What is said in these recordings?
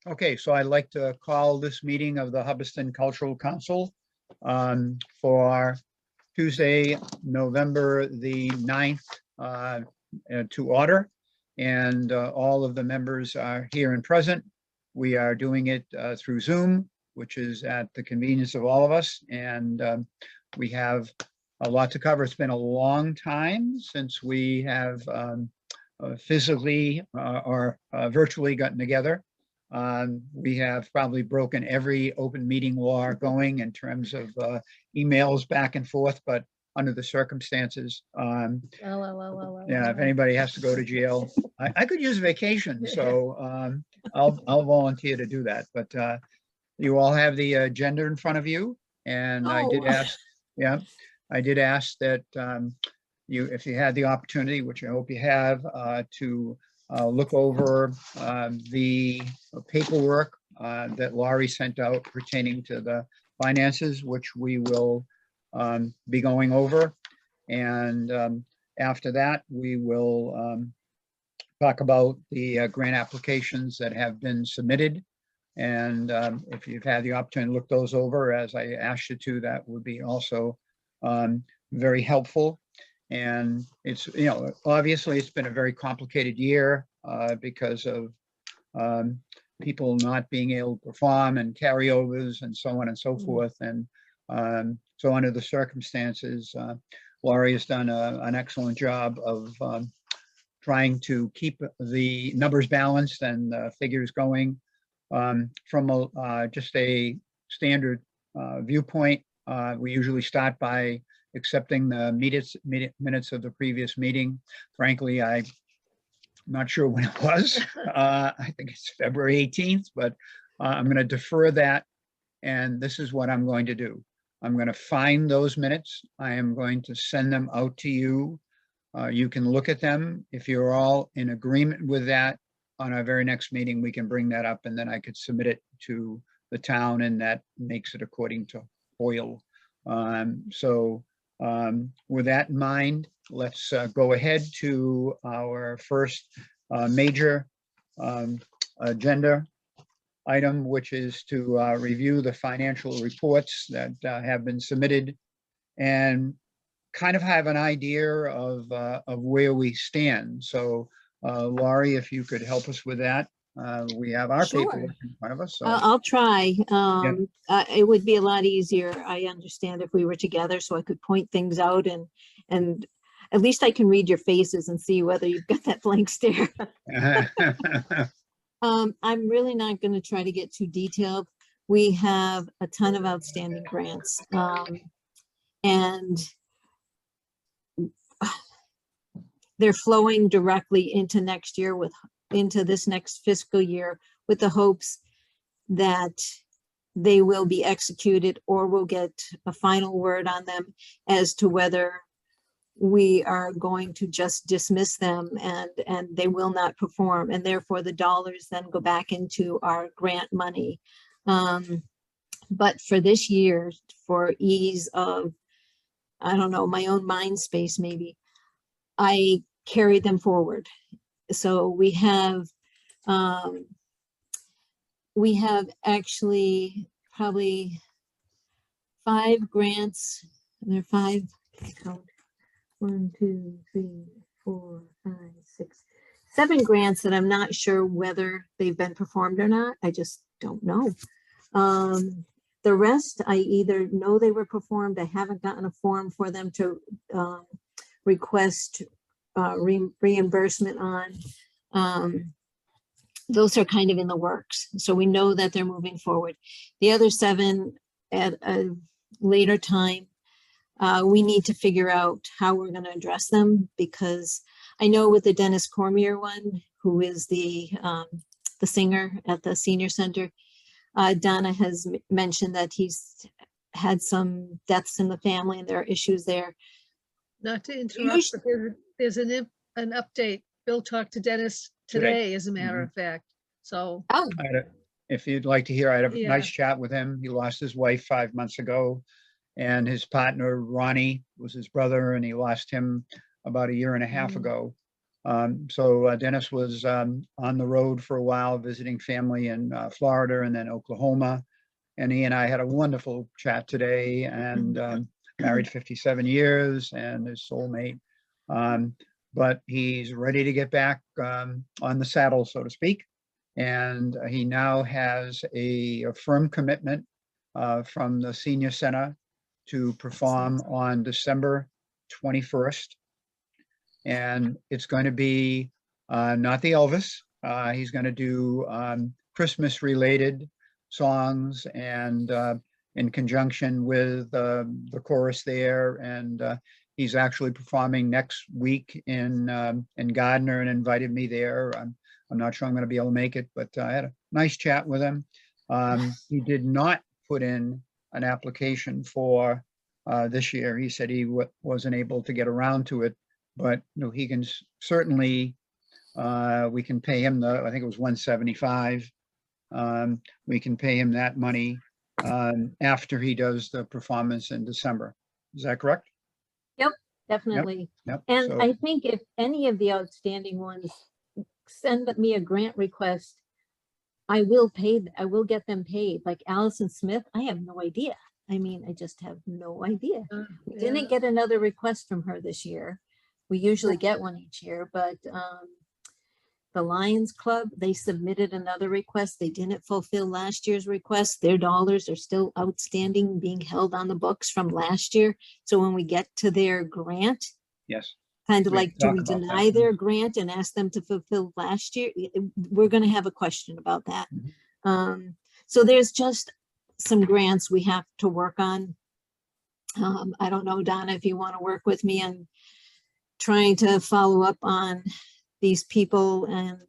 Okay, so I'd like to call this meeting of the Hubbardston Cultural Council for Tuesday, November the 9th to order. And all of the members are here and present. We are doing it through Zoom, which is at the convenience of all of us. And we have a lot to cover. It's been a long time since we have physically or virtually gotten together. We have probably broken every open meeting law going in terms of emails back and forth, but under the circumstances, yeah, if anybody has to go to jail, I could use a vacation, so I'll volunteer to do that. But you all have the agenda in front of you, and I did ask, yeah, I did ask that you, if you had the opportunity, which I hope you have, to look over the paperwork that Laurie sent out pertaining to the finances, which we will be going over. And after that, we will talk about the grant applications that have been submitted. And if you've had the opportunity to look those over, as I asked you to, that would be also very helpful. And it's, you know, obviously it's been a very complicated year because of people not being able to perform and carryovers and so on and so forth. And so under the circumstances, Laurie has done an excellent job of trying to keep the numbers balanced and figures going from just a standard viewpoint. We usually start by accepting the minutes of the previous meeting. Frankly, I'm not sure when it was. I think it's February 18th, but I'm going to defer that. And this is what I'm going to do. I'm going to find those minutes. I am going to send them out to you. You can look at them. If you're all in agreement with that, on our very next meeting, we can bring that up, and then I could submit it to the town, and that makes it according to Hoyle. With that in mind, let's go ahead to our first major agenda item, which is to review the financial reports that have been submitted and kind of have an idea of where we stand. So Laurie, if you could help us with that. We have our paperwork in front of us. So. I'll try. It would be a lot easier, I understand, if we were together, so I could point things out and at least I can read your faces and see whether you've got that blank stare. I'm really not going to try to get too detailed. We have a ton of outstanding grants, and they're flowing directly into next year into this next fiscal year with the hopes that they will be executed, or we'll get a final word on them as to whether we are going to just dismiss them and they will not perform, and therefore the dollars then go back into our grant money. But for this year, for ease of, I don't know, my own mind space, maybe I carried them forward. So we have actually probably 5 grants, and there are 5, count, 1, 2, 3, 4, 5, 6, 7 grants that I'm not sure whether they've been performed or not. I just don't know. The rest, I either know they were performed, I haven't gotten a form for them to request reimbursement on. Those are kind of in the works, so we know that they're moving forward. The other 7 at a later time, we need to figure out how we're going to address them, because I know with the Dennis Cormier one, who is the singer at the senior center, Donna has mentioned that he's had some deaths in the family and there are issues there. Not to interrupt, but there's an update. Bill talked to Dennis today, as a matter of fact. So, if you'd like to hear, I had a nice chat with him. He lost his wife 5 months ago, and his partner Ronnie was his brother, and he lost him about 1.5 years ago. So Dennis was on the road for a while, visiting family in Florida and then Oklahoma. And he and I had a wonderful chat today, and married 57 years and his soulmate. But he's ready to get back on the saddle, so to speak. And he now has a firm commitment from the senior center to perform on December 21st. And it's going to be not the Elvis. He's going to do Christmas related songs, and in conjunction with the chorus there. And he's actually performing next week in Gardner and invited me there. I'm not sure I'm going to be able to make it, but I had a nice chat with him. He did not put in an application for this year. He said he wasn't able to get around to it, but he can certainly, we can pay him I think it was $175. We can pay him that money after he does the performance in December. Is that correct? Yep, definitely. Yep. And So, I think if any of the outstanding ones send me a grant request, I will get them paid. Like Allison Smith, I have no idea. I mean, I just have no idea. We didn't get another request from her this year. We usually get one each year, but the Lions Club, they submitted another request. They didn't fulfill last year's request. Their dollars are still outstanding, being held on the books from last year. So when we get to their grant, yes. kind of We like, do talk we about deny that. their grant and ask them to fulfill last year? We're going to have a question about that. So there's just some grants we have to work on. I don't know, Donna, if you want to work with me on trying to follow up on these people and,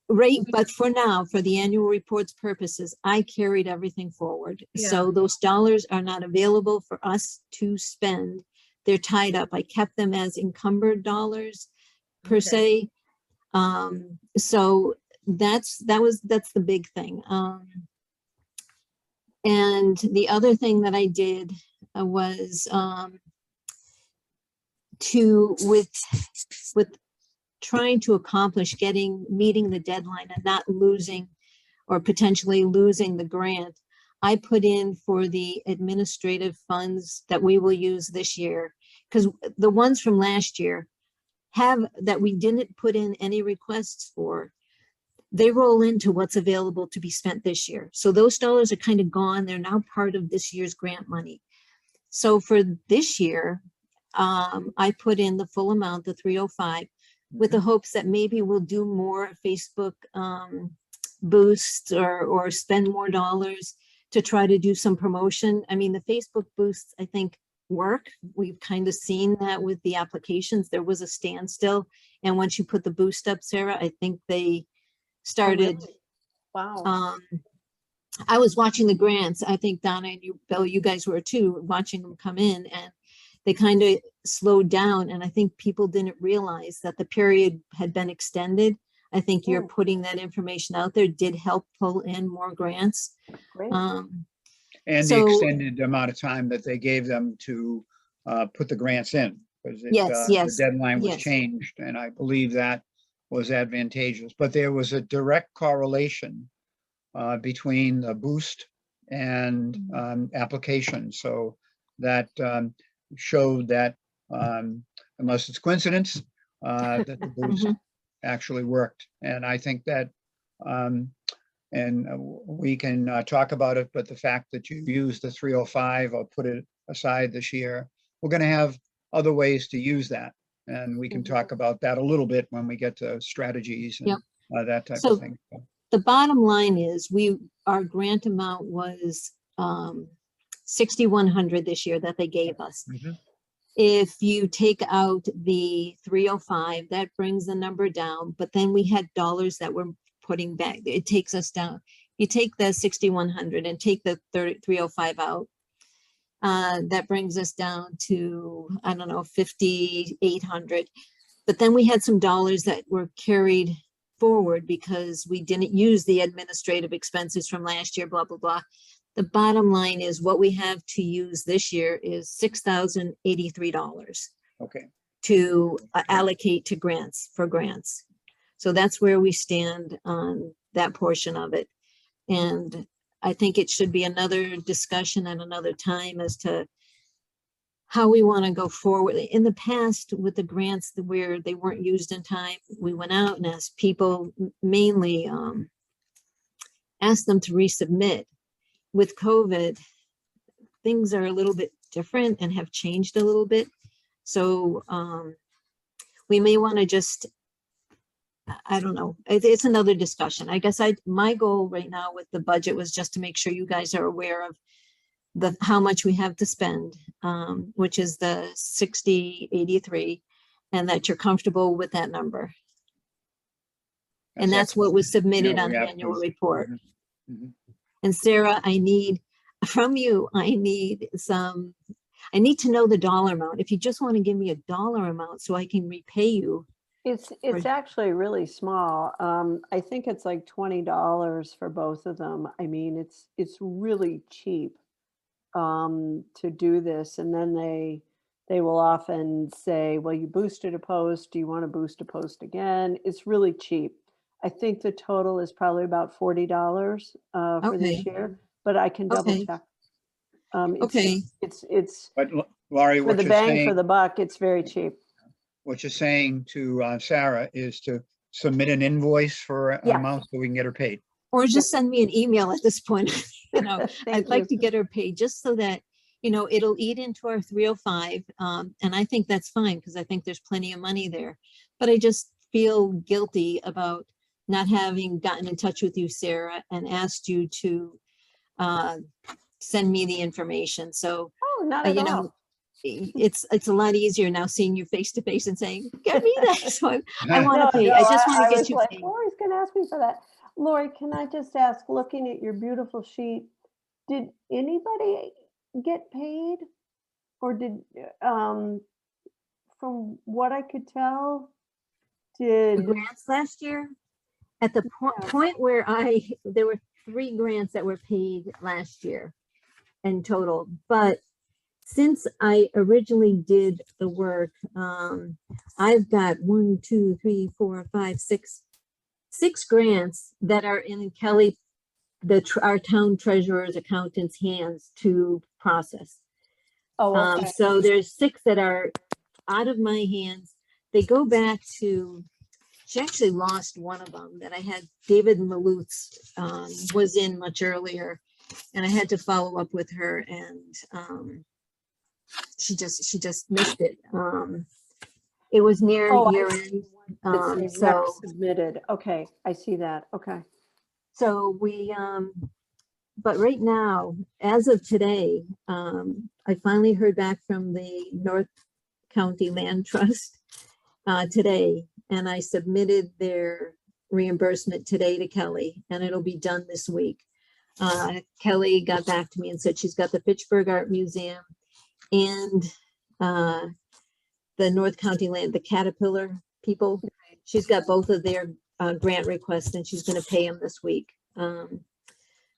right. But for now, for the annual reports purposes, I carried everything forward. Yeah. So those dollars are not available for us to spend. They're tied up. I kept them as encumbered dollars per se. So that's the big thing. And the other thing that I did was with trying to accomplish meeting the deadline and not losing or potentially losing the grant, I put in for the administrative funds that we will use this year, because the ones from last year that we didn't put in any requests for, they roll into what's available to be spent this year. So those dollars are kind of gone. They're now part of this year's grant money. So for this year, I put in the full amount, the 305, with the hopes that maybe we'll do more Facebook boosts or spend more dollars to try to do some promotion. I mean, the Facebook boosts, I think, work. We've kind of seen that with the applications. There was a standstill. And once you put the boost up, Sarah, I think they started. Wow. I was watching the grants. I think Donna and you, Bill, you guys were too, watching them come in, and they kind of slowed down. And I think people didn't realize that the period had been extended. I think you're putting that information out there did help pull in more grants. Great. And the extended amount of time that they gave them to put the grants in, because the deadline was changed, and I believe that was advantageous. But there was a direct correlation between the boost and application. So that showed that, unless it's coincidence, that the boost actually worked. And I think that, and we can talk about it, but the fact that you use the 305 or put it aside this year, we're going to have other ways to use that. And we can talk about that a little bit when we get to strategies and that type of thing. The bottom line is our grant amount was $6,100 this year that they gave us. If you take out the 305, that brings the number down, but then we had dollars that we're putting back. It takes us down. You take the 6,100 and take the 305 out. That brings us down to, I don't know, 5,800. But then we had some dollars that were carried forward because we didn't use the administrative expenses from last year, blah, blah, blah. The bottom line is what we have to use this year is $6,083. Okay. to allocate to grants for grants. So that's where we stand on that portion of it. And I think it should be another discussion at another time as to how we want to go forward. In the past, with the grants where they weren't used in time, we went out and asked people, mainly asked them to resubmit. With COVID, things are a little bit different and have changed a little bit. So we may want to just, I don't know, it's another discussion. I guess my goal right now with the budget was just to make sure you guys are aware of how much we have to spend, which is the 6083, and that you're comfortable with that number. And that's what was submitted on the annual report. And Sarah, I need from you, I need to know the dollar amount. If you just want to give me a dollar amount so I can repay you. It's actually really small. I think it's like $20 for both of them. I mean, it's really cheap to do this. And then they will often say, well, you boosted a post. Do you want to boost a post again? It's really cheap. I think the total is probably about $40 for this year, but I can double check. It's But Laurie, for what the you're bang saying, for the buck. It's very cheap. what you're saying to Sarah is to submit an invoice for an Yeah. amount so we can get her paid. Or just send me an email at this point. I'd Thank like to you. get her paid just so that, it'll eat into our 305. And I think that's fine because I think there's plenty of money there. But I just feel guilty about not having gotten in touch with you, Sarah, and asked you to send me the information. So, Oh, not at all. it's a lot easier now seeing you face to face and saying, get me that. So I want to No, pay. no, I just want to get was you like, paid. Lori's gonna ask me for that. Lori, can I just ask, looking at your beautiful sheet, did anybody get paid? Or did, from what I could tell, The did, grants last year, at the point where there were 3 grants that were paid last year in total, but since I originally did the work, I've got 1, 2, 3, 4, 5, 6 grants that are in Kelly, our town treasurer's accountant's hands to process. oh, okay. So there's 6 that are out of my hands. They go back to, she actually lost one of them that I had, David Malutz was in much earlier, and I had to follow up with her, and she just missed it. It was near year end. It's rep submitted. Okay, I see that. Okay. So we, but right now, as of today, I finally heard back from the North County Land Trust today, and I submitted their reimbursement today to Kelly, and it'll be done this week. Kelly got back to me and said she's got the Fitchburg Art Museum and the North County Land, the Caterpillar people. She's got both of their grant requests, and she's going to pay them this week.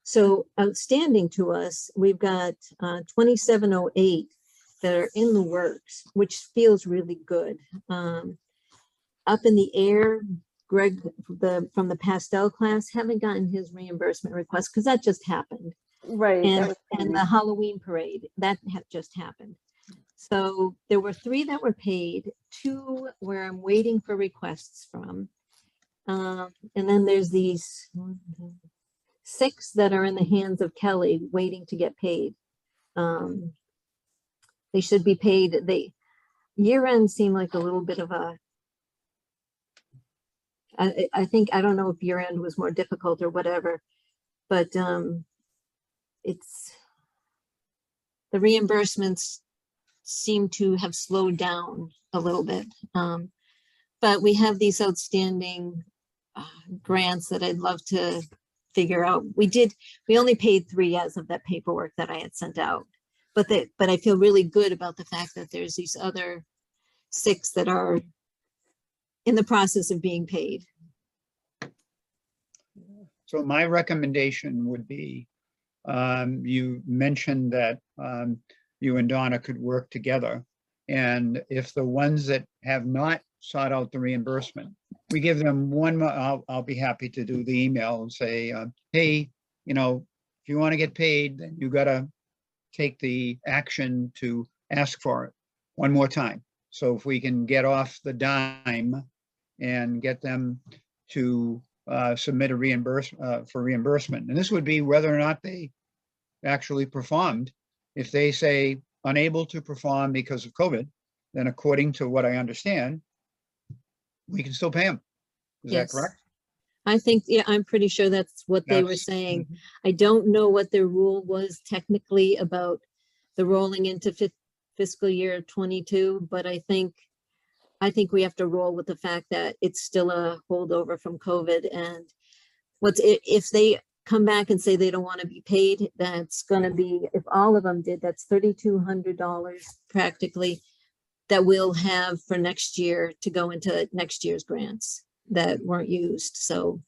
So outstanding to us, we've got 2708 that are in the works, which feels really good. Up in the air, Greg from the pastel class haven't gotten his reimbursement request because that just happened. Right. And the Halloween parade, that just happened. So there were 3 that were paid, 2 where I'm waiting for requests from. And then there's these 6 that are in the hands of Kelly waiting to get paid. They should be paid. Year end seemed like a little bit of a, I think, I don't know if year end was more difficult or whatever, but it's, the reimbursements seem to have slowed down a little bit. But we have these outstanding grants that I'd love to figure out. We only paid 3 as of that paperwork that I had sent out, but I feel really good about the fact that there's these other 6 that are in the process of being paid. So my recommendation would be, you mentioned that you and Donna could work together. And if the ones that have not sought out the reimbursement, we give them I'll be happy to do the email and say, hey, if you want to get paid, then you got to take the action to ask for it one more time. So if we can get off the dime and get them to submit a reimbursement for reimbursement. And this would be whether or not they actually performed. If they say unable to perform because of COVID, then according to what I understand, we can still pay them. Is that Yes. correct? I think, yeah, I'm pretty sure that's what they were That's- saying. I don't know what their rule was technically about the rolling into fiscal year 22, but I think we have to roll with the fact that it's still a holdover from COVID. And if they come back and say they don't want to be paid, that's going to be, if all of them did, that's $3,200 practically that we'll have for next year to go into next year's grants that weren't used. So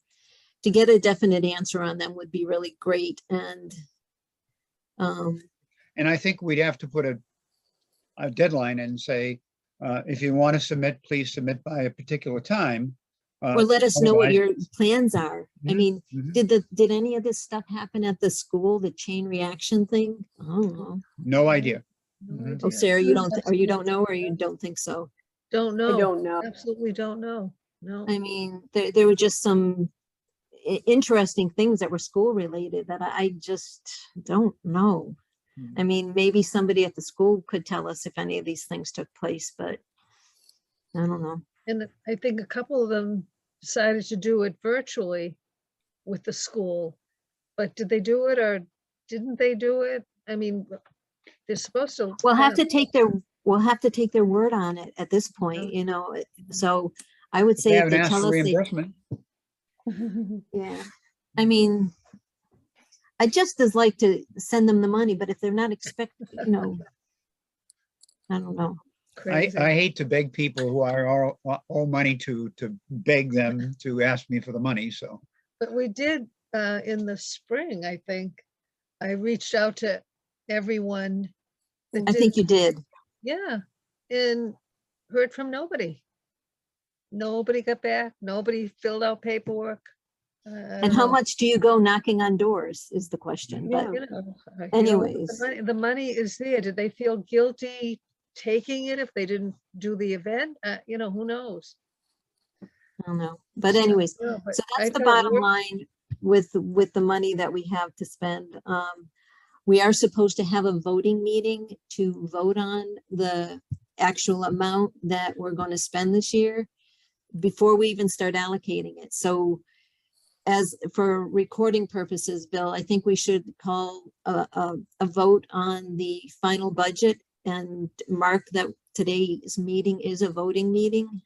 to get a definite answer on them would be really great. And And I think we'd have to put a deadline and say, if you want to submit, please submit by a particular time. or let us know what otherwise- your plans are. I Mhm, mean, mhm. did any of this stuff happen at the school, the chain reaction thing? I don't know. No idea. No Mhm. Oh, idea. Sarah, you don't, or you Absolutely don't know, or you don't think so? Don't I know. don't know. Absolutely don't know. No. I mean, there were just some interesting things that were school related that I just don't know. I mean, maybe somebody at the school could tell us if any of these things took place, but I don't know. And I think a couple of them decided to do it virtually with the school. But did they do it or didn't they do it? I mean, they're supposed to. We'll have kind to take their word on it at this point, so I would They say if haven't they asked tell for us, reimbursement. yeah. I mean, I just as like to send them the money, but if they're not expecting, I don't know. I Crazy. hate to beg people who are all money to beg them to ask me for the money. So But we did, in the spring, I think, I reached out to everyone. that I think didn't- you did. Yeah, and heard from nobody. Nobody got back, nobody filled out paperwork. I And don't how know. much do you go knocking on doors is the question, but You know, anyways. the money is there. Did they feel guilty taking it if they didn't do the event? Who knows? I don't know. But anyways, Yeah, but so I that's the tell you, bottom line with the money that we have to spend. We are supposed to have a voting meeting to vote on the actual amount that we're going to spend this year before we even start allocating it. So as for recording purposes, Bill, I think we should call a vote on the final budget and mark that today's meeting is a voting meeting.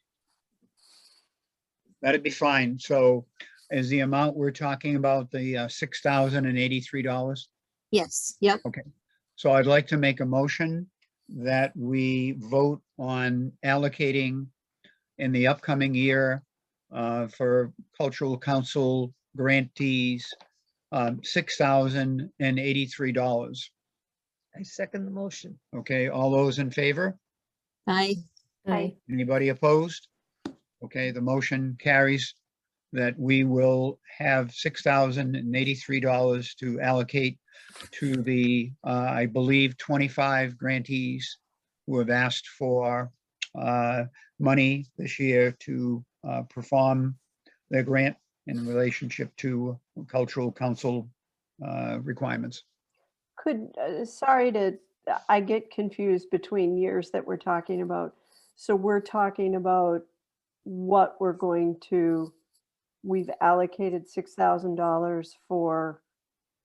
that'd be fine. So is the amount we're talking about the $6,083? Yes, yep. So I'd like to make a motion that we vote on allocating in the upcoming year for cultural council grantees, $6,083. I second the motion. Okay, all those in favor? Aye. Aye. Anybody opposed? Okay, the motion carries that we will have $6,083 to allocate to the, I believe, 25 grantees who have asked for money this year to perform their grant in relationship to cultural council requirements. I get confused between years that we're talking about. So we're talking about what we've allocated $6,000 for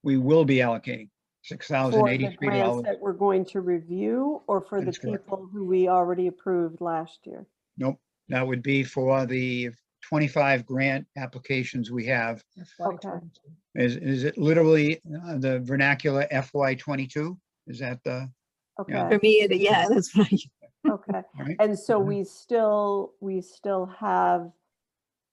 We will be allocating the $6,083. grants that we're going to review, or for the That's correct. people who we already approved last year? Nope, that would be for the 25 grant applications we have. Okay. Is it literally the vernacular FY22? Is that the, Okay, For me, yeah, that's right. okay. all right? And so Mhm. we still have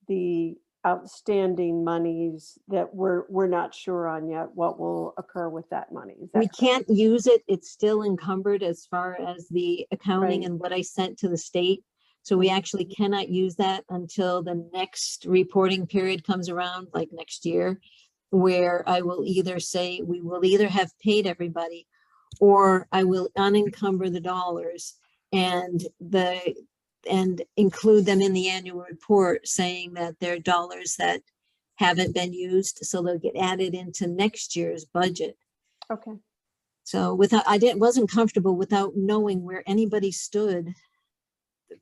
the outstanding monies that we're not sure on yet what will occur with that money. Is that We correct? can't use it. It's still encumbered as far as the accounting Right. and what I sent to the state. So we actually cannot use that until the next reporting period comes around, like next year, where I will either say, we will either have paid everybody, or I will unencumber the dollars and include them in the annual report, saying that they're dollars that haven't been used, so they'll get added into next year's budget. Okay. So wasn't comfortable without knowing where anybody stood.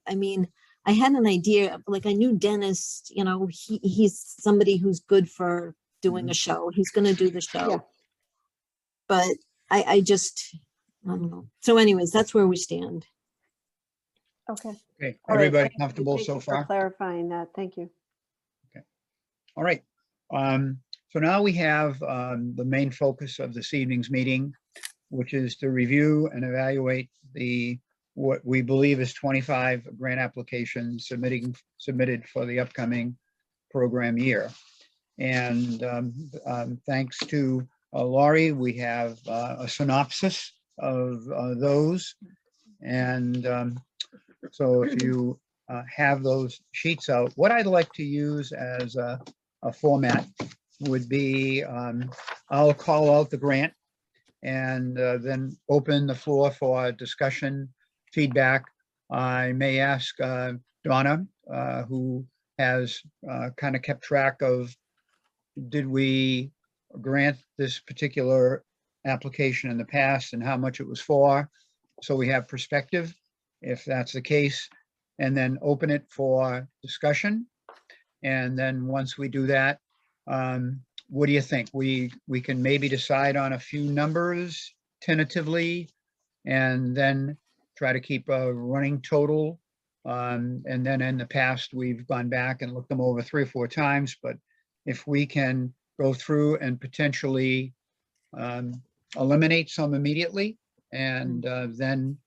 I mean, I had an idea, like I knew Dennis, you know, he's somebody who's good for doing a show. He's gonna do the show. Yeah. But I just, I don't know. So anyways, that's where we stand. Okay. Okay, All right, everybody thank you. comfortable Thank so you for far? clarifying that. Thank you. All right. So now we have the main focus of this evening's meeting, which is to review and evaluate what we believe is 25 grant applications submitted for the upcoming program year. And thanks to Laurie, we have a synopsis of those. And so if you have those sheets out, what I'd like to use as a format would be, I'll call out the grant and then open the floor for discussion, feedback. I may ask Donna, who has kind of kept track of, did we grant this particular application in the past and how much it was for? So we have perspective, if that's the case, and then open it for discussion. And then once we do that, what do you think? We can maybe decide on a few numbers tentatively and then try to keep a running total. And then in the past, we've gone back and looked them over 3 or 4 times, but if we can go through and potentially eliminate some immediately and then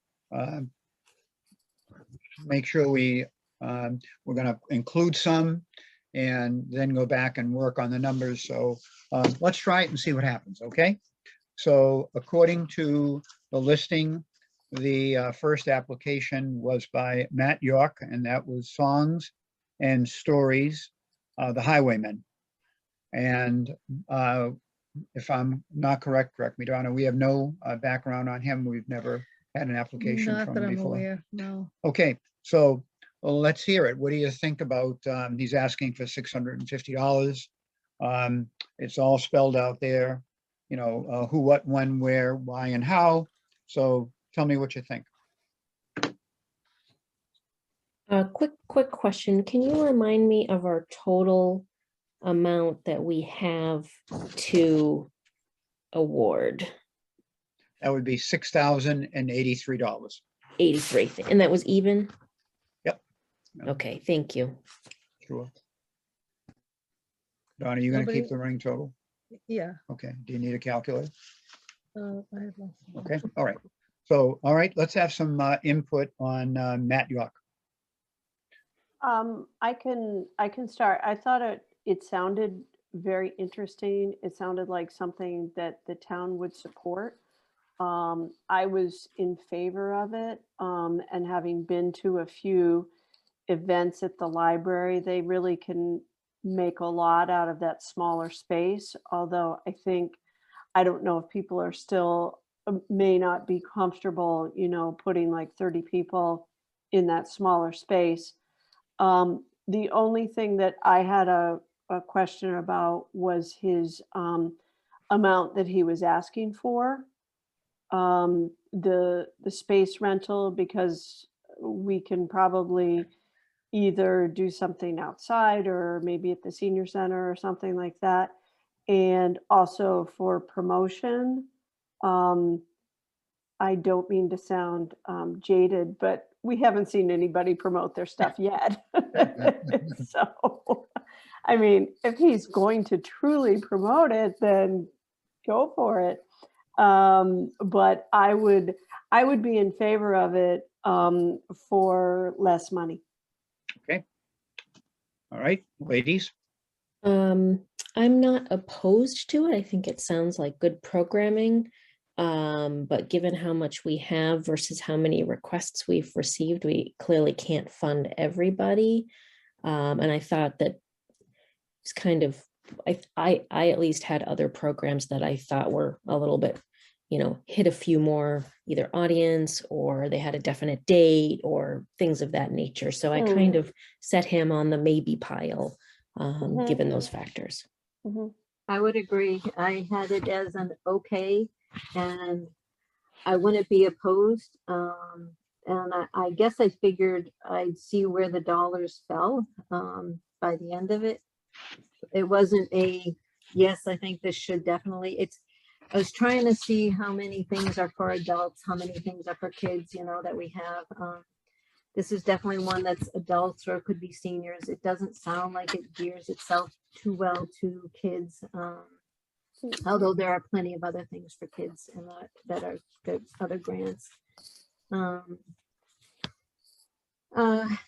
make sure we're going to include some and then go back and work on the numbers. So let's try it and see what happens, okay? So according to the listing, the first application was by Matt York, and that was Songs and Stories, The Highwaymen. And if I'm not correct me, Donna, we have no background on him. We've never had an application Not from that him I'm before. aware, no. Okay, so well, let's hear it. What do you think about, he's asking for $650. It's all spelled out there, you know, who, what, when, where, why, and how. So tell me what you think. Quick question. Can you remind me of our total amount that we have to award? That would be $6,083. 83, and that was even? Yep. Yeah. Okay, thank you. Sure. Donna, you gonna keep Nobody- the running total? Yeah. Okay, do you need a calculator? I had lost it. Okay, all right. So, all right, let's have some input on Matt York. I can start. I thought it sounded very interesting. It sounded like something that the town would support. I was in favor of it, and having been to a few events at the library, they really can make a lot out of that smaller space. Although I don't know if people are still may not be comfortable, you know, putting like 30 people in that smaller space. The only thing that I had a question about was his amount that he was asking for. The space rental, because we can probably either do something outside or maybe at the senior center or something like that. And also for promotion, I don't mean to sound jaded, but we haven't seen anybody promote their stuff yet. So, I mean, if he's going to truly promote it, then go for it. But I would be in favor of it for less money. Okay. All right, ladies. I'm not opposed to it. I think it sounds like good programming. But given how much we have versus how many requests we've received, we clearly can't fund everybody. And I thought that it's kind of, I at least had other programs that I thought were a little bit, hit a few more either audience, or they had a definite date or things of that nature. So I kind of set him on the maybe pile, given those factors. Mhm. I would agree. I had it as an okay, and I wouldn't be opposed. And I guess I figured I'd see where the dollars fell by the end of it. It wasn't a, yes, I think this should definitely, I was trying to see how many things are for adults, how many things are for kids, that we have. This is definitely one that's adults, or it could be seniors. It doesn't sound like it gears itself too well to kids. Although there are plenty of other things for kids and that are good other grants.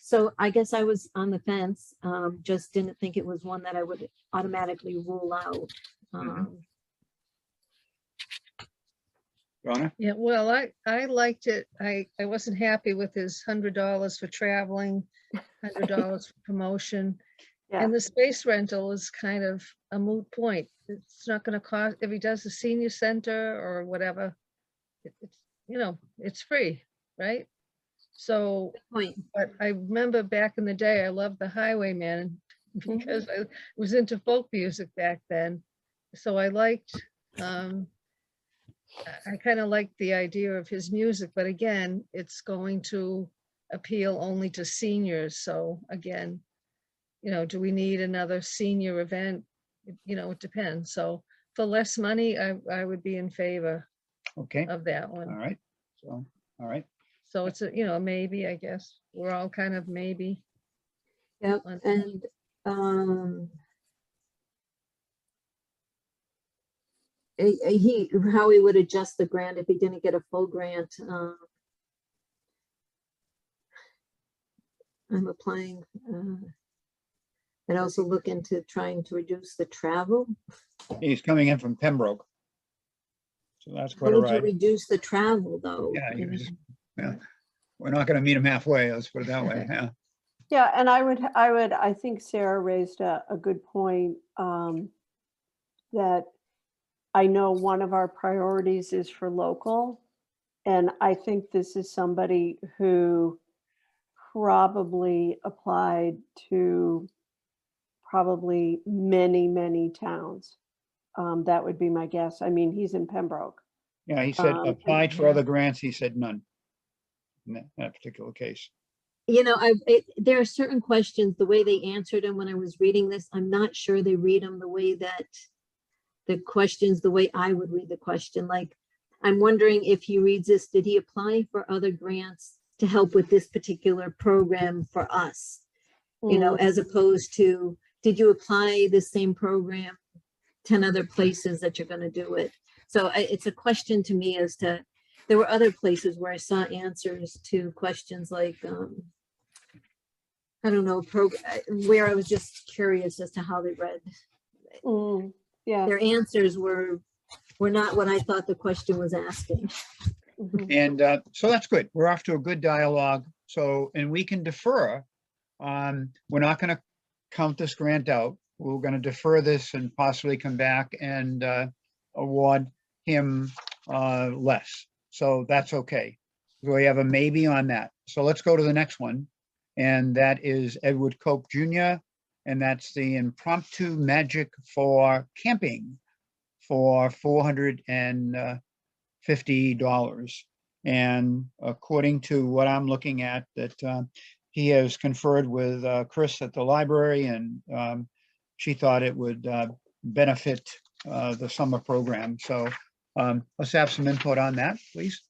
So I guess I was on the fence, just didn't think it was one that I would automatically rule out. Donna? Yeah, well, I liked it. I wasn't happy with his $100 for traveling, $100 for promotion. Yeah. And the space rental is kind of a moot point. It's not gonna cost, if he does the senior center or whatever, it's free, right? So, Point. but I remember back in the day, I loved the Highwayman because I was into folk music back then. So I liked, I kind of liked the idea of his music, but again, it's going to appeal only to seniors. So again, do we need another senior event? It depends. So for less money, I would be in favor Okay, of that all one. right. So, all right. So it's a, maybe, I guess. We're all kind of maybe. Yep. on- And how he would adjust the grant if he didn't get a full grant. I'm applying. And also look into trying to reduce the travel. He's coming in from Pembroke. So that's How quite a would you ride. reduce the travel, though? Yeah, he was just, yeah. We're not gonna meet him halfway, let's put it that way, yeah. Yeah, and I think Sarah raised a good point, that I know one of our priorities is for local. And I think this is somebody who probably applied to probably many, many towns. That would be my guess. I mean, he's in Pembroke. Yeah, he said And- applied for other grants, he said none. In that particular case. There are certain questions, the way they answered them when I was reading this, I'm not sure they read them the way that the questions, the way I would read the question. Like, I'm wondering if he reads this, did he apply for other grants to help with this particular program for us? As opposed to, did you apply the same program 10 other places that you're going to do it? So it's a question to me as to, there were other places where I saw answers to questions like, I don't know, where I was just curious as to how they read. Yeah. Their answers were not what I thought the question was asking. And so that's good. We're off to a good dialogue. So, and we can defer. We're not going to count this grant out. We're going to defer this and possibly come back and award him less. So that's okay. We have a maybe on that. So let's go to the next one. And that is Edward Cope Jr. And that's the impromptu magic for camping for $450. And according to what I'm looking at, that he has conferred with Chris at the library, and she thought it would benefit the summer program. So let's have some input on that, please.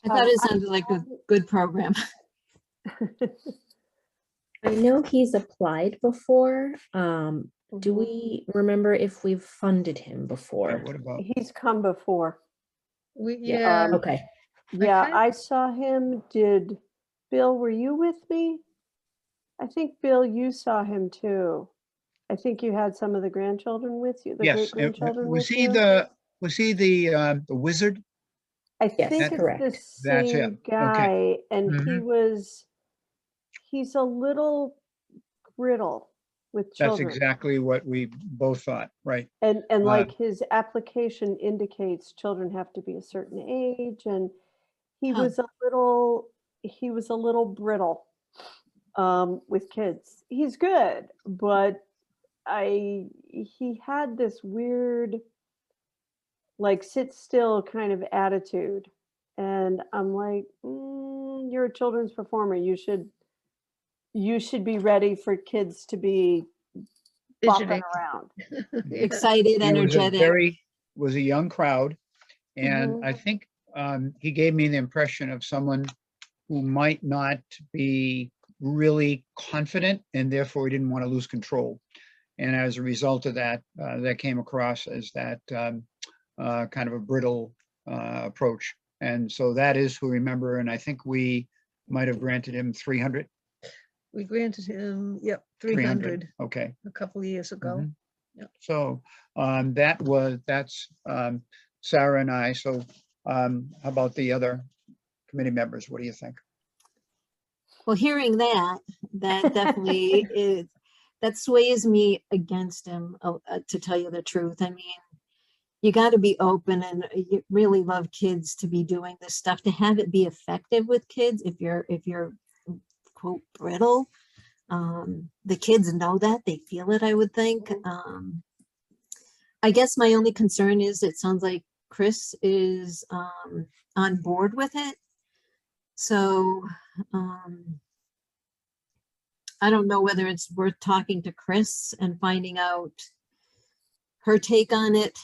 I thought it sounded like a good program. I know he's applied before. Do we remember if we've funded him before? What about? He's come before. Yeah, Okay. Yeah, kinda- I saw him. Bill, were you with me? I think, Bill, you saw him too. I think you had some of the grandchildren with you, the Yes, great-grandchildren was with he you. the wizard? I Yes, think it's the correct. That's same it. Okay. guy, and Mhm. he's a little brittle with That's children. exactly what we both thought, right? And Uh, like his application indicates children have to be a certain age, and he Huh. was a little brittle with kids. He's good, but he had this weird, like, sit still kind of attitude. And I'm like, you're a children's performer. You should be ready for kids to be bopping Fidgeting. around. Yeah. Excited, He was energetic. was a young crowd, and Mhm. I think he gave me the impression of someone who might not be really confident, and therefore he didn't want to lose control. And as a result of that, that came across as that kind of a brittle approach. And so that is who we remember, and I think we might have granted him 300. We granted him, yep, 300. 300 Okay. a couple of years ago. Mhm. Yep. So that's Sarah and I. So how about the other committee members? What do you think? Well, hearing that definitely is, that sways me against him, to tell you the truth. I mean, you got to be open, and you really love kids to be doing this stuff, to have it be effective with kids. If you're quote brittle, the kids know that, they feel it, I would think. I guess my only concern is, it sounds like Chris is on board with it. So I don't know whether it's worth talking to Chris and finding out her take on it.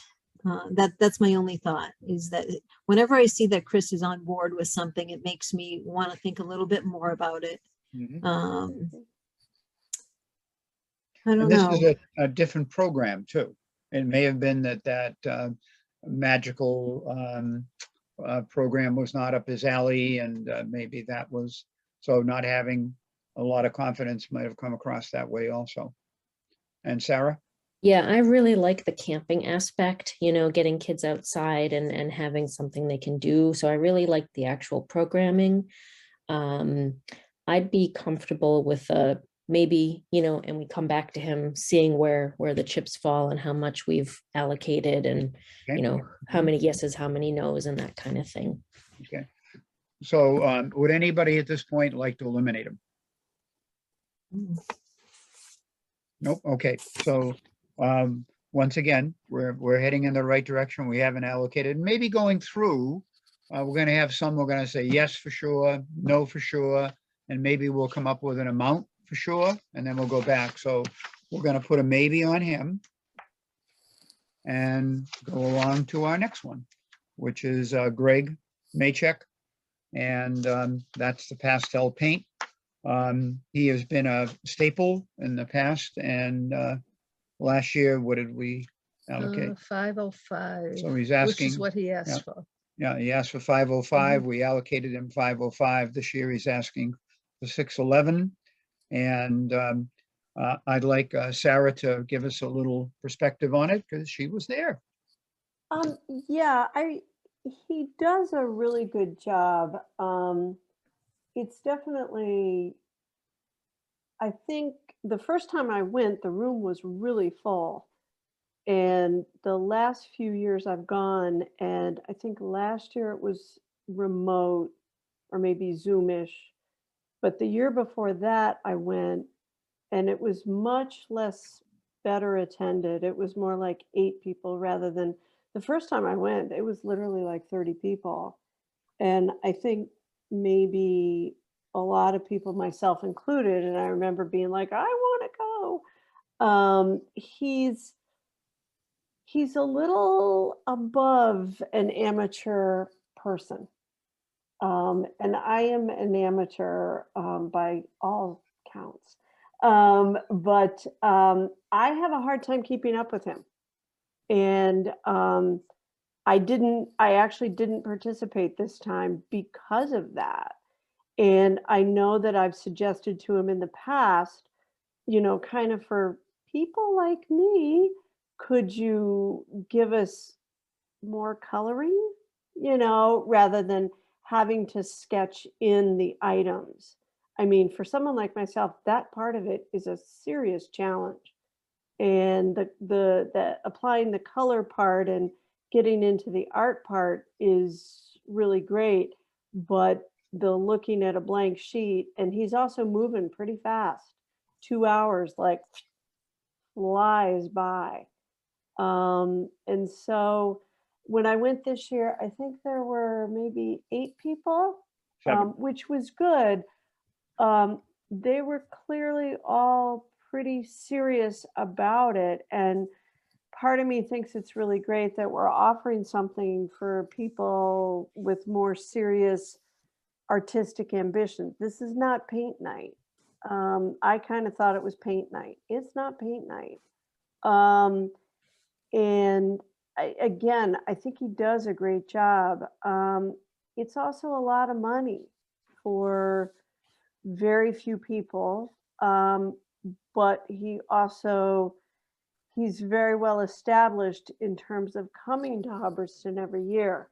That's my only thought, is that whenever I see that Chris is on board with something, it makes me want to think a little bit more about it. Mhm. I don't And this is know. a different program too. It may have been that magical program was not up his alley, and maybe that was, so not having a lot of confidence might have come across that way also. And Sarah? Yeah, I really like the camping aspect, getting kids outside and having something they can do. So I really like the actual programming. I'd be comfortable with maybe, and we come back to him seeing where the chips fall and how much we've allocated, and Okay. how many yeses, how many nos, and that kind of thing. Okay. So would anybody at this point like to eliminate him? Nope. Okay. So once again, we're heading in the right direction. We haven't allocated. Maybe going through, we're going to have some, we're going to say yes for sure, no for sure, and maybe we'll come up with an amount for sure, and then we'll go back. So we're going to put a maybe on him and go along to our next one, which is Greg Maycheck, and that's the pastel paint. He has been a staple in the past, and last year, what did we allocate? 505, So he's which asking, is what he asked for. yeah, he asked for 505. We allocated him 505. This year he's asking for 611. And I'd like Sarah to give us a little perspective on it, because she was there. Yeah, he does a really good job. It's definitely, I think the first time I went, the room was really full. And the last few years I've gone, and I think last year it was remote or maybe Zoomish. But the year before that, I went, and it was much less better attended. It was more like 8 people rather than the first time I went, it was literally like 30 people. And I think maybe a lot of people, myself included, and I remember being like, I want to go. He's a little above an amateur person. And I am an amateur by all counts. But I have a hard time keeping up with him. And I actually didn't participate this time because of that. And I know that I've suggested to him in the past, you know, kind of for people like me, could you give us more coloring, you know, rather than having to sketch in the items. I mean, for someone like myself, that part of it is a serious challenge. And the applying the color part and getting into the art part is really great, but the looking at a blank sheet, and he's also moving pretty fast. 2 hours like flies by. And so when I went this year, I think there were maybe 8 people, 7. which was good. They were clearly all pretty serious about it. And part of me thinks it's really great that we're offering something for people with more serious artistic ambition. This is not paint night. I kind of thought it was paint night. It's not paint night. And again, I think he does a great job. It's also a lot of money for very few people, but he's very well established in terms of coming to Hubbardston every year.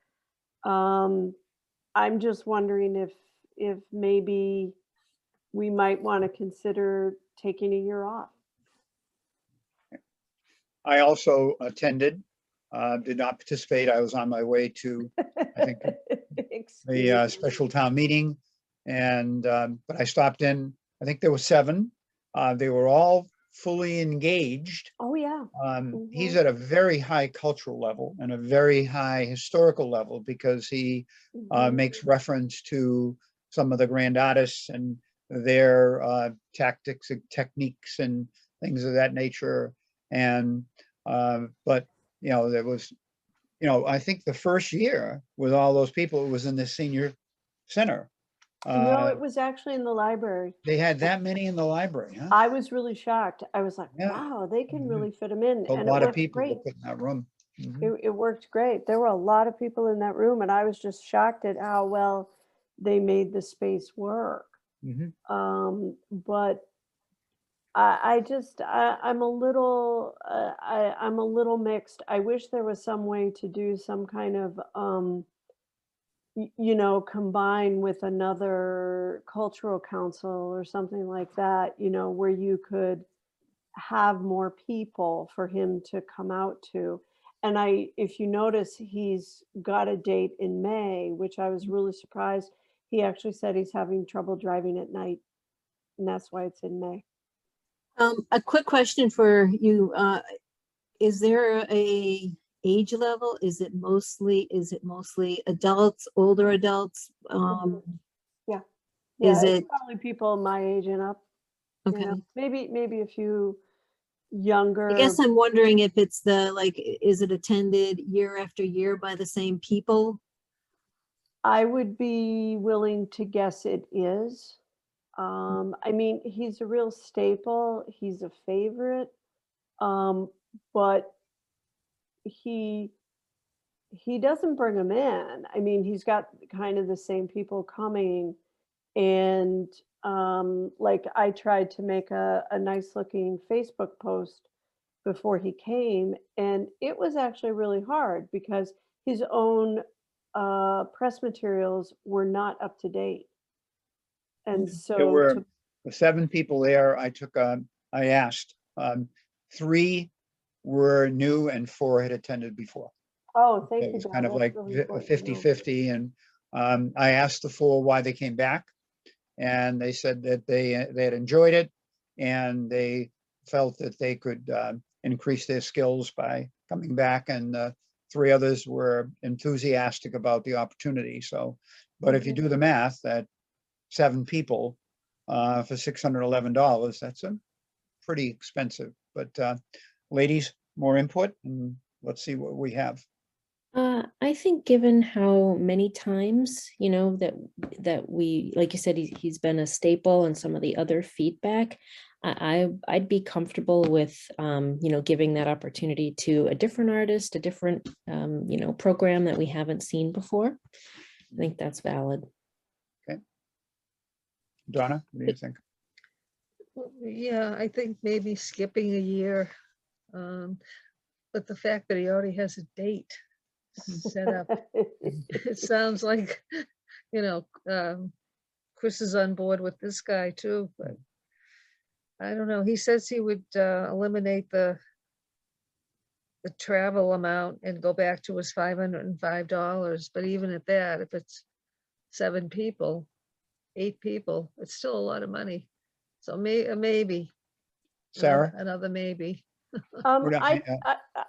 I'm just wondering if maybe we might want to consider taking a year off. I also attended, did not participate. I was on my way to, I think, the special town meeting. And, but I stopped in, I think there were 7. They were all fully engaged. Oh, yeah. He's at a very high cultural level and a very high historical level because he makes reference to some of the grand artists and their tactics and techniques and things of that nature. And, but, you know, there was, you know, I think the first year with all those people, it was in the senior center. No, it was actually in the library. They had that many in the library, huh? I was really shocked. I was like, Yeah. wow, they can Mhm. really fit them in. A And lot it of worked people were great. put in that room. Mhm. It worked great. There were a lot of people in that room, and I was just shocked at how well they made the space work. Mhm. But I'm a little I'm a little mixed. I wish there was some way to do some kind of you know, combine with another cultural council or something like that, you know, where you could have more people for him to come out to. And if you notice, he's got a date in May, which I was really surprised. He actually said he's having trouble driving at night, and that's why it's in May. A quick question for you. Is there a age level? Is it mostly adults, older adults? Yeah. Is It's it probably people my age and up, you okay? know, maybe a few I younger. guess I'm wondering if it's is it attended year after year by the same people? I would be willing to guess it is. I mean, he's a real staple. He's a favorite. But he doesn't bring them in. I mean, he's got kind of the same people coming, and like I tried to make a nice looking Facebook post before he came, and it was actually really hard because his own press materials were not up to date. And There so were 7 people there. I asked, 3 were new and 4 had attended before. oh, thank It you, was Dad. kind of That's like really important to know. 50-50. And I asked the 4 why they came back. And they said that they had enjoyed it and they felt that they could increase their skills by coming back. And 3 others were enthusiastic about the opportunity. So, but if you do the math, that 7 people for $611, that's a pretty expensive. But ladies, more input and let's see what we have. I think given how many times, you know, that we, like you said, he's been a staple and some of the other feedback, I'd be comfortable with, you know, giving that opportunity to a different artist, a different, you know, program that we haven't seen before. I think that's valid. Okay. Donna, what do you think? Well, yeah, I think maybe skipping a year. But the fact that he already has a date set up, it sounds like, Chris is on board with this guy too, but I don't know. He says he would eliminate the travel amount and go back to his $505. But even at that, if it's 7 people, 8 people, it's still a lot of money. So maybe. Sarah? Another maybe. What do I'd, you-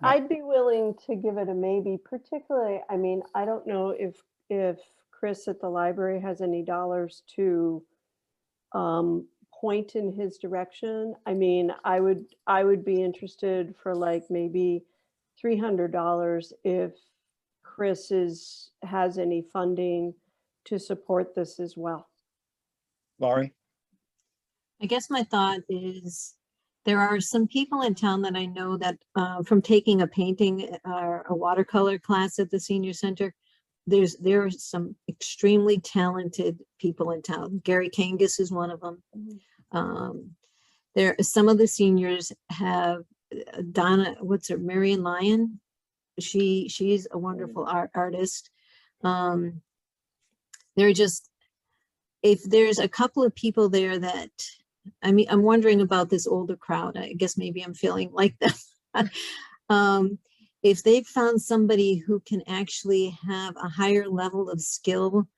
I'd be willing to give it a maybe, particularly, I mean, I don't know if Chris at the library has any dollars to point in his direction. I mean, I would be interested for like maybe $300 if Chris has any funding to support this as well. Laurie? I guess my thought is there are some people in town that I know that from taking a painting or a watercolor class at the senior center, there are some extremely talented people in town. Gary Kangas is one of them. Some of the seniors have Donna, Marion Lyon. She's a wonderful artist. They're just, if there's a couple of people there that, I mean, I'm wondering about this older crowd. I guess maybe I'm feeling like that. If they've found somebody who can actually have a higher level of skill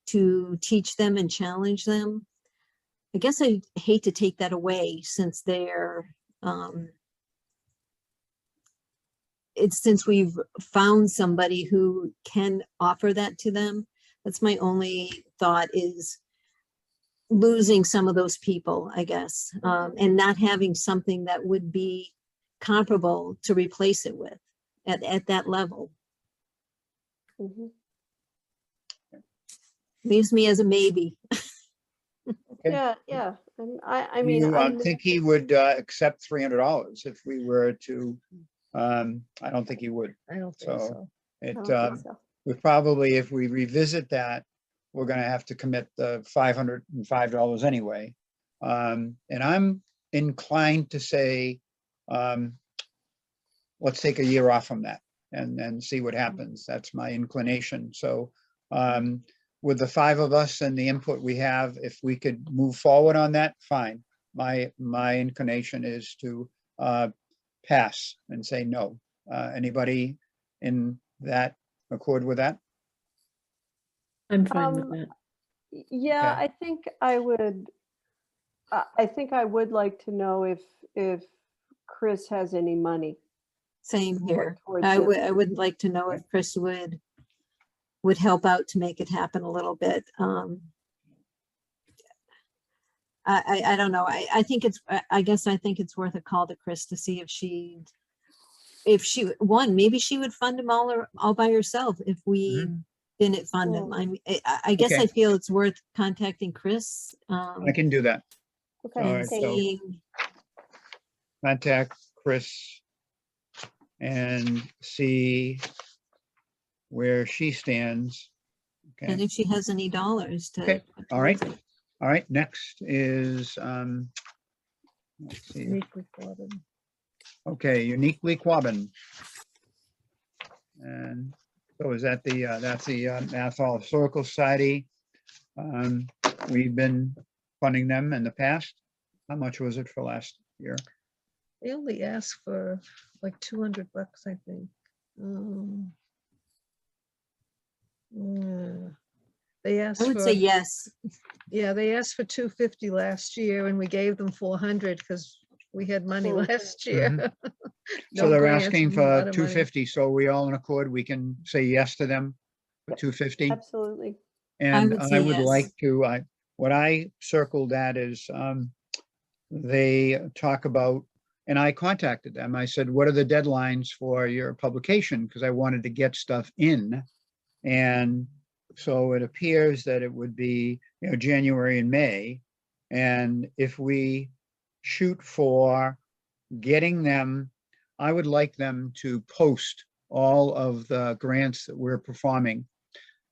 to teach them and challenge them, I guess I hate to take that away since since we've found somebody who can offer that to them. That's my only thought, is losing some of those people, I guess, and not having something that would be comparable to replace it with at that level. Mhm. Leaves me as a maybe. Okay. Yeah. And I Do mean, you think he would accept $300 if we were to, I don't think he would. I don't think So so. I it, don't think so. we probably, if we revisit that, we're gonna have to commit the $505 anyway. And I'm inclined to say, let's take a year off from that and see what happens. That's my inclination. So with the 5 of us and the input we have, if we could move forward on that, fine. My inclination is to pass and say no. Anybody in that accord with that? I'm fine with Um, that. Yeah, Okay. I think I would like to know if Chris has any money. Same here. towards I this. would like to know if Chris would help out to make it happen a little bit. I don't know. I think I guess I think it's worth a call to Chris to see if she maybe she would fund him all by herself if we didn't fund him. I guess Okay. I feel it's worth contacting Chris. I can do that. Okay, All And right, thank so- you. seeing, Contact Chris and see where she stands. and Okay, if she has any dollars to. Okay, put all right. towards it. all right, next is, let's see, Uniquely Quabbin. okay, Uniquely Quabbin. And so is that that's the Nassau Historical Society. We've been funding them in the past. How much was it for last year? They only asked for like $200, I think. Yeah. They asked I would for, say yes. yeah, they asked for $250 last year and we gave them $400 because we had money Mhm. last year. So No they're grants, asking a lot for of money. 250, so we all in accord, we can say yes to them for 250? Absolutely. And would I say would yes. like to, what I circled that is, they talk about, and I contacted them. I said, what are the deadlines for your publication? Because I wanted to get stuff in. And so it appears that it would be, January and May. And if we shoot for getting them, I would like them to post all of the grants that we're performing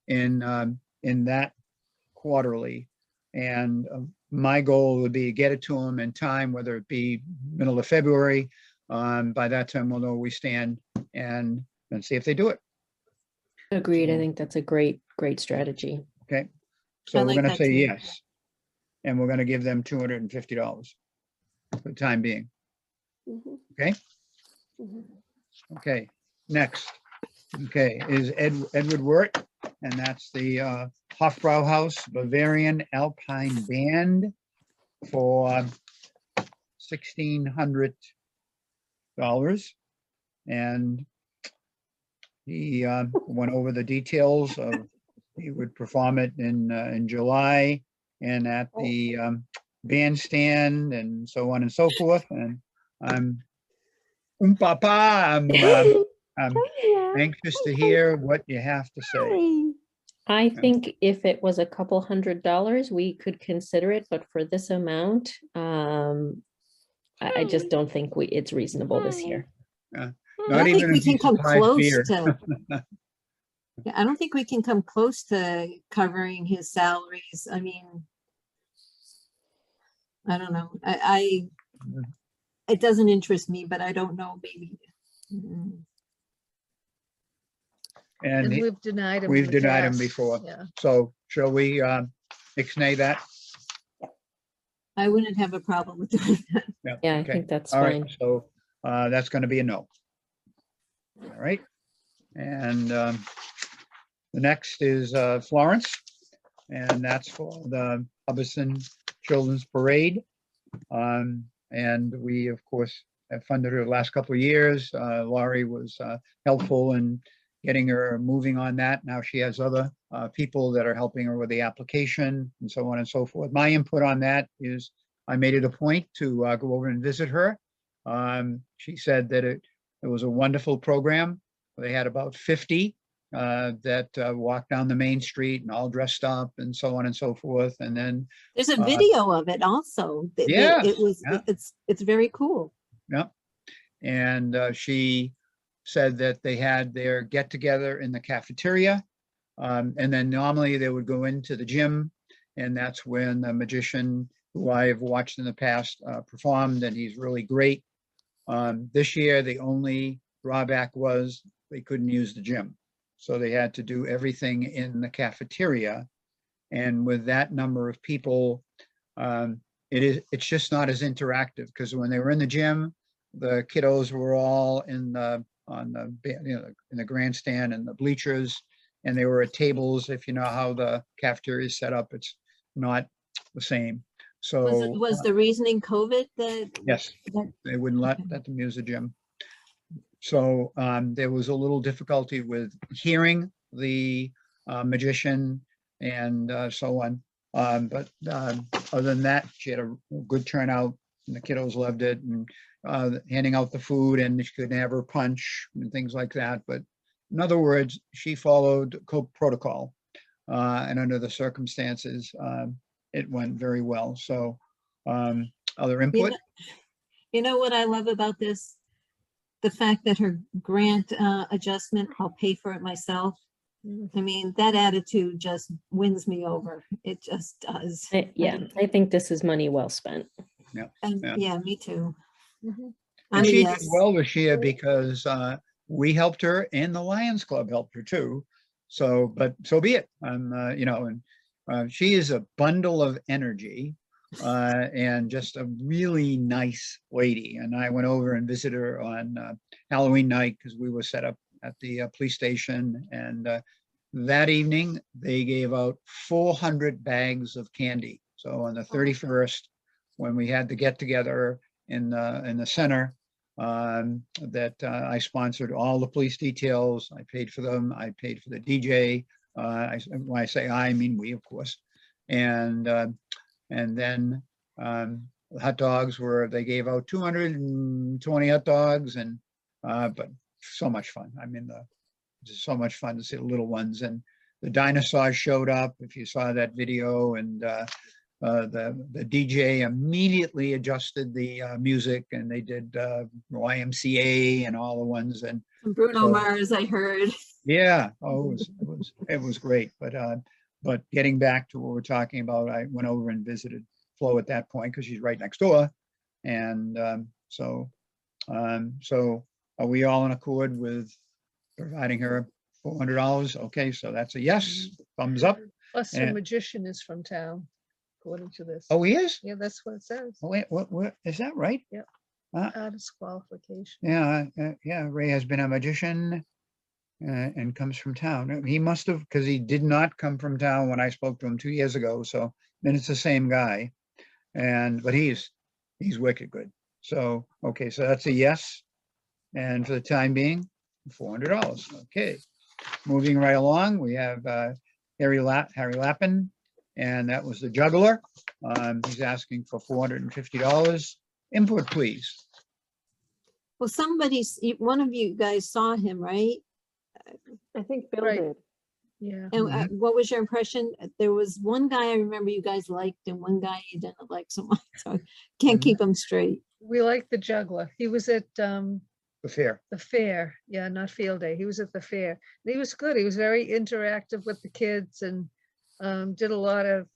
in that quarterly. And my goal would be to get it to them in time, whether it be middle of February. By that time, we'll know where we stand and see if they do it. Agreed. I So- think that's a great strategy. Okay, so I we're like gonna that say too. yes. And we're gonna give them $250 for the time being. Mhm, Okay, mhm. okay, next. Okay, is Edward Wirt, and that's the Hofbrauhaus Bavarian Alpine Band for $1,600. And he went over the details of, he would perform it in July and at the bandstand and so on and so forth. And I'm I'm anxious to hear what you have to say. I think if it was a couple $100, we could consider it, but for this amount, I just don't think it's reasonable this year. I Not don't think even we a can come decent-sized close beer. to. Yeah, I don't think we can come close to covering his salaries. I mean, I don't know. It doesn't interest me, but I don't know, maybe. And And he- we've denied him. in we've the denied him past. before. Yeah. So shall we ixnay that? I wouldn't have a problem with doing that. Yeah, I okay. think that's All right, fine. so that's going to be a no. All right, and the next is Florence, and that's for the Hubbardston Children's Parade. And we, of course, have funded her the last couple of years. Laurie was helpful in getting her moving on that. Now she has other people that are helping her with the application and so on and so forth. My input on that is I made it a point to go over and visit her. She said that it was a wonderful program. They had about 50 that walked down the main street and all dressed up and so on and so forth. And then, There's a video of it also. Yes, It was, yeah. it's very cool. yeah. And she said that they had their get together in the cafeteria. And then normally they would go into the gym, and that's when the magician who I have watched in the past performed, and he's really great. This year, the only drawback was they couldn't use the gym. So they had to do everything in the cafeteria. And with that number of people, it's just not as interactive, because when they were in the gym, the kiddos were all in the in the grandstand and the bleachers, and they were at tables. If you know how the cafeteria is set up, it's not the same. So Was the reasoning COVID that? yes, that- they wouldn't let Okay. them use the gym. So there was a little difficulty with hearing the magician and so on. But other than that, she had a good turnout, and the kiddos loved it, and handing out the food, and she couldn't have her punch and things like that. But in other words, she followed protocol, and under the circumstances, it went very well. So other input? You know what I love about this? The fact that her grant adjustment, I'll pay for it myself. I mean, that attitude just wins me over. It just does. Yeah, I think this is money well spent. And Yeah. yeah, me too. Mhm. I'm And a she did yes. well this year because we helped her and the Lions Club helped her too. So, but so be it. And she is a bundle of energy and just a really nice lady. And I went over and visited her on Halloween night because we were set up at the police station. And that evening, they gave out 400 bags of candy. So on the 31st, when we had the get together in the center, that I sponsored all the police details. I paid for them. I paid for the DJ. When I say I mean we, of course. And then hot dogs they gave out 220 hot dogs, and but so much fun. I mean, it's so much fun to see the little ones, and the dinosaurs showed up. If you saw that video, and the DJ immediately adjusted the music, and they did YMCA and all the ones, and From Bruno So- Mars, I heard. yeah, it was great. But getting back to what we're talking about, I went over and visited flow at that point because she's right next door. And so are we all in accord with providing her $400? Okay, so that's a yes, thumbs up. Plus the And- magician is from town, according to this. Oh, he is? Yeah, that's what it says. Oh, wait, what, is that right? Yep. Uh, Out of disqualification. Yeah, yeah, Ray has been a magician and comes from town. He must have, because he did not come from town when I spoke to him 2 years ago, so then it's the same guy. But he's wicked good. So, okay, so that's a yes. And for the time being, $400. Okay. Moving right along, we have Harry Lappin, and that was the juggler. He's asking for $450. Input, please. Well, one of you guys saw him, right? I think Bill Right. did. Yeah. And Mhm. what was your impression? There was one guy I remember you guys liked and one guy you didn't like so much, so I can't Mhm. keep them straight. We like the juggler. He was at The fair. the fair. Yeah, not field day. He was at the fair. And he was good. He was very interactive with the kids and did a lot of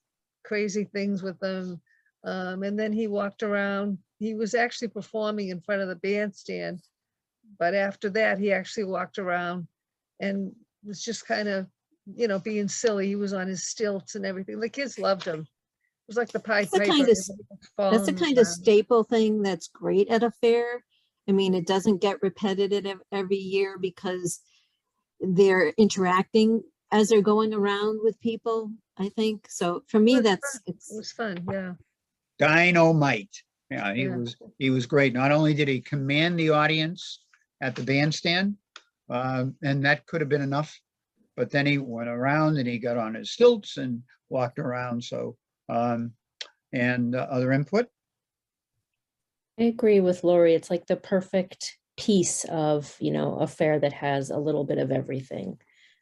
crazy things with them. And then he walked around. He was actually performing in front of the bandstand. But after that, he actually walked around and was just kind of, being silly. He was on his stilts and everything. The kids loved him. It was like the Pied That's the Piper. kind of everybody was That's the following kind him of around. staple thing that's great at a fair. I mean, it doesn't get repetitive every year because they're interacting as they're going around with people, I think. So for me, It it's was fun, yeah. Dynamite. Yeah, Yeah. he was great. Not only did he command the audience at the bandstand, and that could have been enough, but then he went around and he got on his stilts and walked around. So, and other input? I agree with Lori. It's like the perfect piece of, a fair that has a little bit of everything.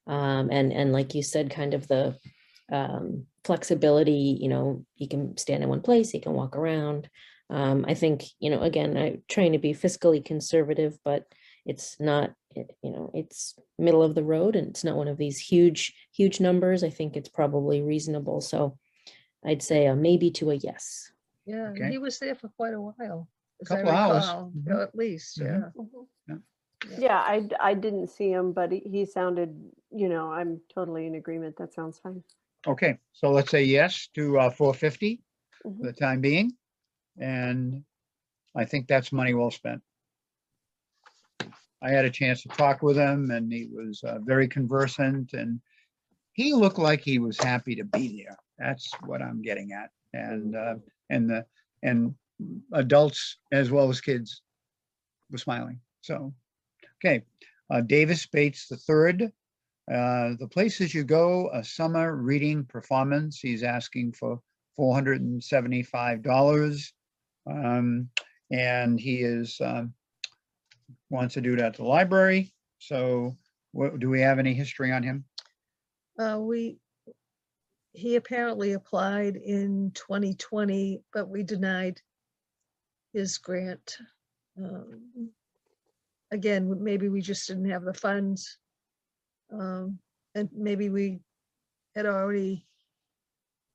And like you said, kind of the flexibility, he can stand in one place, he can walk around. I think, again, I'm trying to be fiscally conservative, but it's not, it's middle of the road and it's not one of these huge numbers. I think it's probably reasonable. So I'd say a maybe to a yes. Yeah, Okay. he was there for quite a while, as I Couple hours. recall, Mhm. at least, Mhm. yeah. Yeah, I didn't see him, but he sounded, I'm totally in agreement. That sounds fine. Okay, so let's say yes to 450 Mhm. for the time being. And I think that's money well spent. I had a chance to talk with him and he was very conversant and he looked like he was happy to be there. That's what I'm getting at. And adults as well as kids were smiling. So, okay. Davis Bates III, The Places You Go, a summer reading performance. He's asking for $475. And he wants to do it at the library. So do we have any history on him? He apparently applied in 2020, but we denied his grant. Again, maybe we just didn't have the funds. And maybe we had already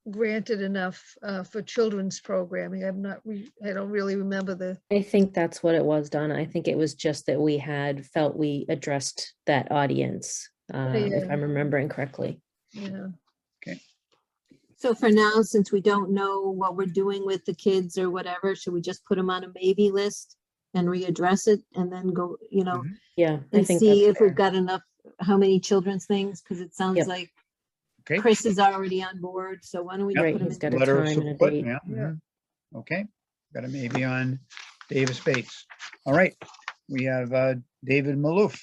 granted enough for children's programming. I don't really remember I think that's what it was, Donna. I think it was just that we had felt we addressed that audience, if I'm remembering correctly. yeah. so for now, since we don't know what we're doing with the kids or whatever, should we just put them on a maybe list and readdress it and then go, Mhm. Yeah, I and think see that's if we've fair. got enough, how many children's things? Because it sounds Yep. like Okay. Chris is already on board. So why don't we Yep. put Right, him he's in? got a Letter of time and a support, date. yeah. Yeah. Mhm. Okay, got a maybe on Davis Bates. All right, we have David Maloof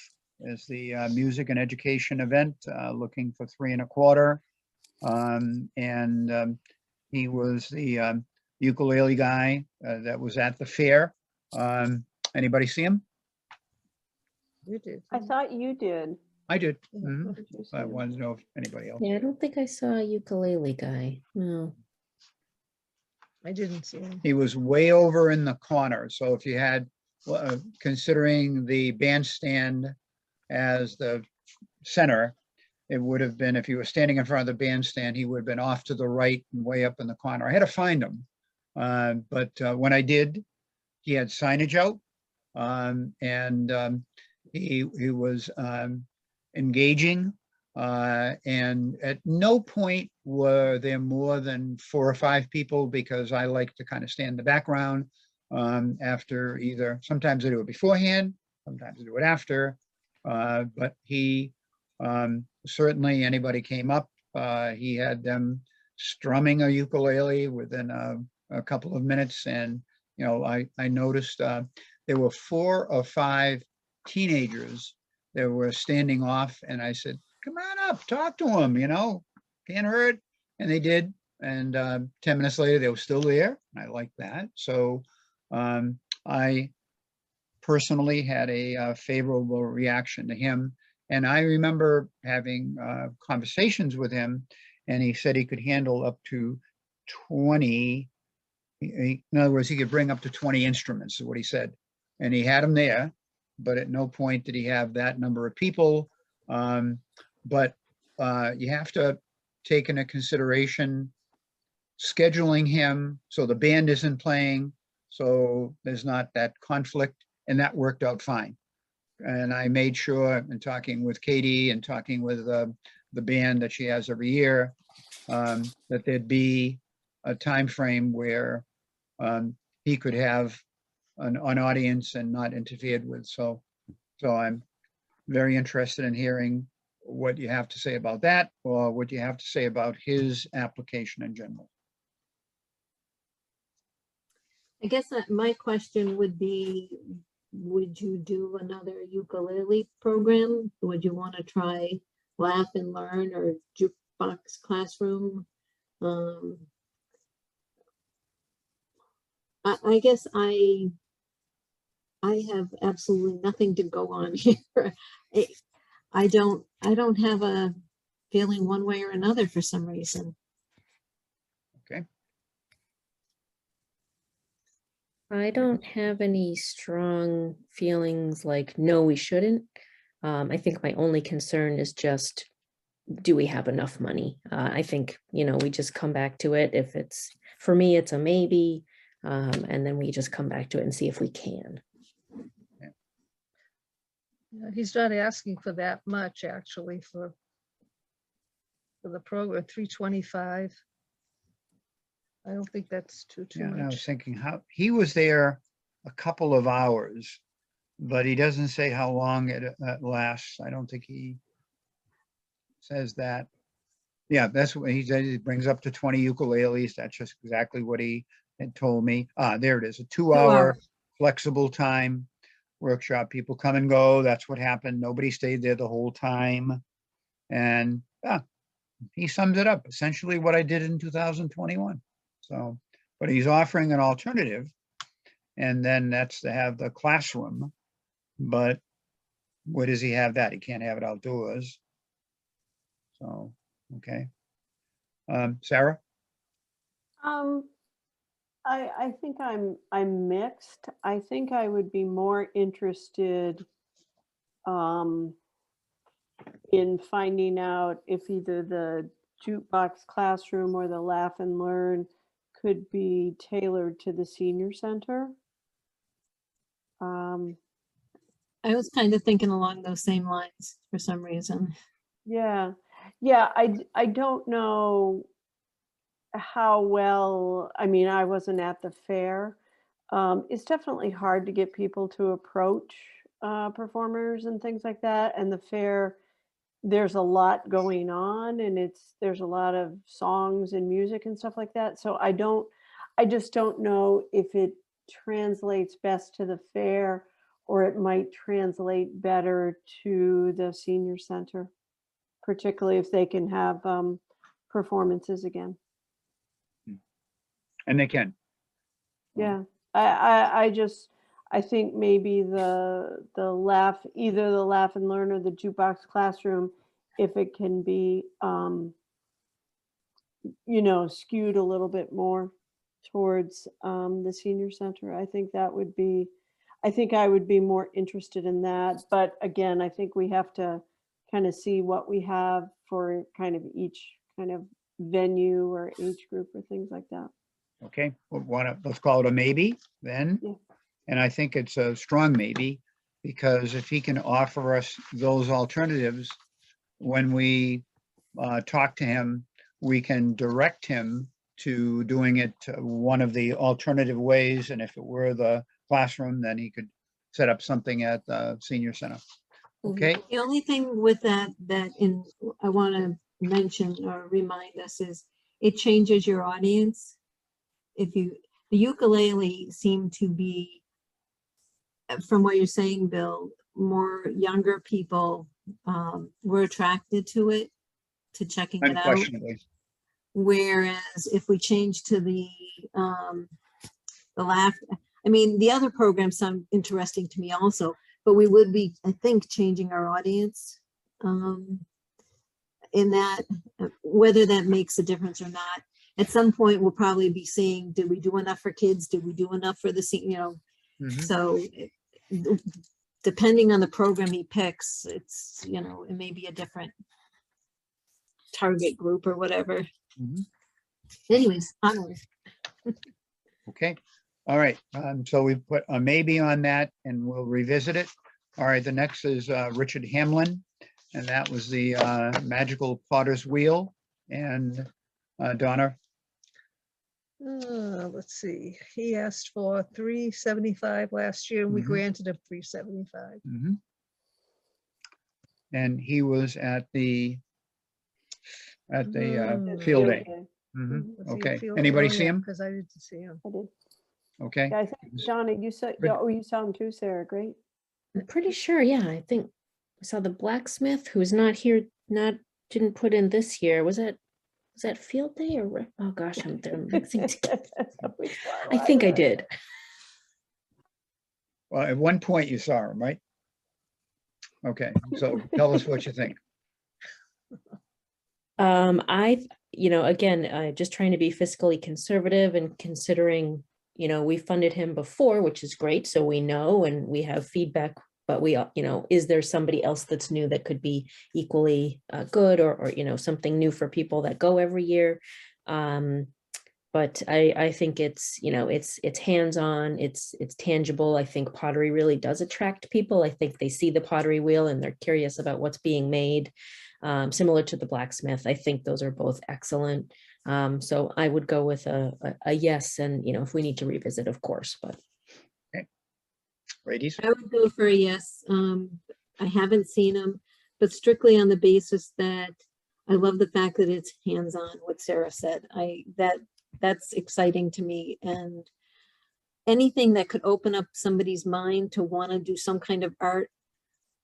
as the music and education event, looking for 3 1/4. He was the ukulele guy that was at the fair. Anybody see him? You did. I thought you did. I did. Yeah. Mhm. Did you see I him? wanted to know if anybody else. Yeah, I don't think I saw a ukulele guy. No. I didn't see him. He was way over in the corner. So if you had, considering the bandstand as the center, it would have been, if you were standing in front of the bandstand, he would have been off to the right and way up in the corner. I had to find him. But when I did, he had signage out. And he was engaging. And at no point were there more than 4 or 5 people, because I like to kind of stand in the background after either, sometimes I do it beforehand, sometimes I do it after. But he certainly, anybody came up, he had them strumming a ukulele within a couple of minutes. And, you know, I noticed there were 4 or 5 teenagers that were standing off, and I said, come on up, talk to them, you know, can't hurt. And they did. And 10 minutes later, they were still there. I like that. So I personally had a favorable reaction to him. And I remember having conversations with him, and he said he could handle up to 20. In other words, he could bring up to 20 instruments, is what he said. And he had them there, but at no point did he have that number of people. But you have to take into consideration scheduling him so the band isn't playing, so there's not that conflict, and that worked out fine. And I made sure, in talking with Katie and talking with the band that she has every year, that there'd be a time frame where he could have an audience and not interfered with. So I'm very interested in hearing what you have to say about that, or what you have to say about his application in general. I guess that my question would be, would you do another ukulele program? Would you want to try Laugh and Learn or Jukebox Classroom? I guess I have absolutely nothing to go on here. I don't have a feeling one way or another for some reason. Okay. I don't have any strong feelings like, no, we shouldn't. I think my only concern is just, do we have enough money? I think, you know, we just come back to it. If it's, for me, it's a maybe. And then we just come back to it and see if we can. Yeah, he's not asking for that much, actually, for the program, 325. I don't think that's too Yeah, and I was much. thinking how he was there a couple of hours, but he doesn't say how long it lasts. I don't think he says that. Yeah, that's what he said. He brings up to 20 ukuleles. That's just exactly what he had told me. There it is, a 2-hour flexible time workshop. People come and go. That's what happened. Nobody stayed there the whole time. And he sums it up, essentially what I did in 2021. So, but he's offering an alternative, and then that's to have the classroom. But where does he have that? He can't have it outdoors. So, okay. Sarah? I think I'm mixed. I think I would be more interested in finding out if either the jukebox classroom or the Laugh and Learn could be tailored to the senior center. I was kind of thinking along those same lines for some reason. Yeah, I don't know how well, I mean, I wasn't at the fair. It's definitely hard to get people to approach performers and things like that. And the fair, there's a lot going on, and there's a lot of songs and music and stuff like that. So I just don't know if it translates best to the fair, or it might translate better to the senior center, particularly if they can have performances again. And they can. Yeah, I think maybe either the Laugh and Learn or the jukebox classroom, if it can be, skewed a little bit more towards the senior center. I think I would be more interested in that. But again, I think we have to kind of see what we have for kind of each kind of venue or age group or things like that. Okay, let's call it a maybe then. Yeah. And I think it's a strong maybe, because if he can offer us those alternatives, when we talk to him, we can direct him to doing it one of the alternative ways. And if it were the classroom, then he could set up something at the senior center. Okay, The only thing with that I want to mention or remind us is it changes your audience. The ukulele seemed to be, from what you're saying, Bill, more younger people were attracted to it, to checking it out. unquestionably. Whereas if we change to the laugh, I mean, the other programs sound interesting to me also, but we would be, I think, changing our audience in that, whether that makes a difference or not. At some point, we'll probably be saying, did we do enough for kids? Did we do enough for the senior? Mhm. So depending on the program he picks, it's, it may be a different target group or whatever. Mhm. Anyways, onward. Okay, all right. So we put a maybe on that and we'll revisit it. All right, the next is Richard Hamlin, and that was the magical potter's wheel. And Donna, Let's see, he asked for 375 last year and we Mhm. granted him 375. mhm. And he was at the field day. Okay, Mhm. Was he Okay, field- anybody oh, see yeah, him? because I didn't see him. I did. Okay, Yeah, I think, Donna, you saw, Good. oh, you saw him too, Sarah, great. I'm pretty sure, yeah, I think I saw the blacksmith who's not here, didn't put in this year. Was that field day or, oh gosh, I'm mixing together. I think I did. well, at one point you saw him, right? Okay, so tell us what you think. Again, just trying to be fiscally conservative and considering, we funded him before, which is great. So we know and we have feedback, but is there somebody else that's new that could be equally good or, something new for people that go every year? But I think it's hands-on, it's tangible. I think pottery really does attract people. I think they see the pottery wheel and they're curious about what's being made. Similar to the blacksmith, I think those are both excellent. So I would go with a yes, and if we need to revisit, of course, but. Ladies, I would go for a yes. I haven't seen them, but strictly on the basis that I love the fact that it's hands-on, what Sarah said. That's exciting to me, and anything that could open up somebody's mind to want to do some kind of art,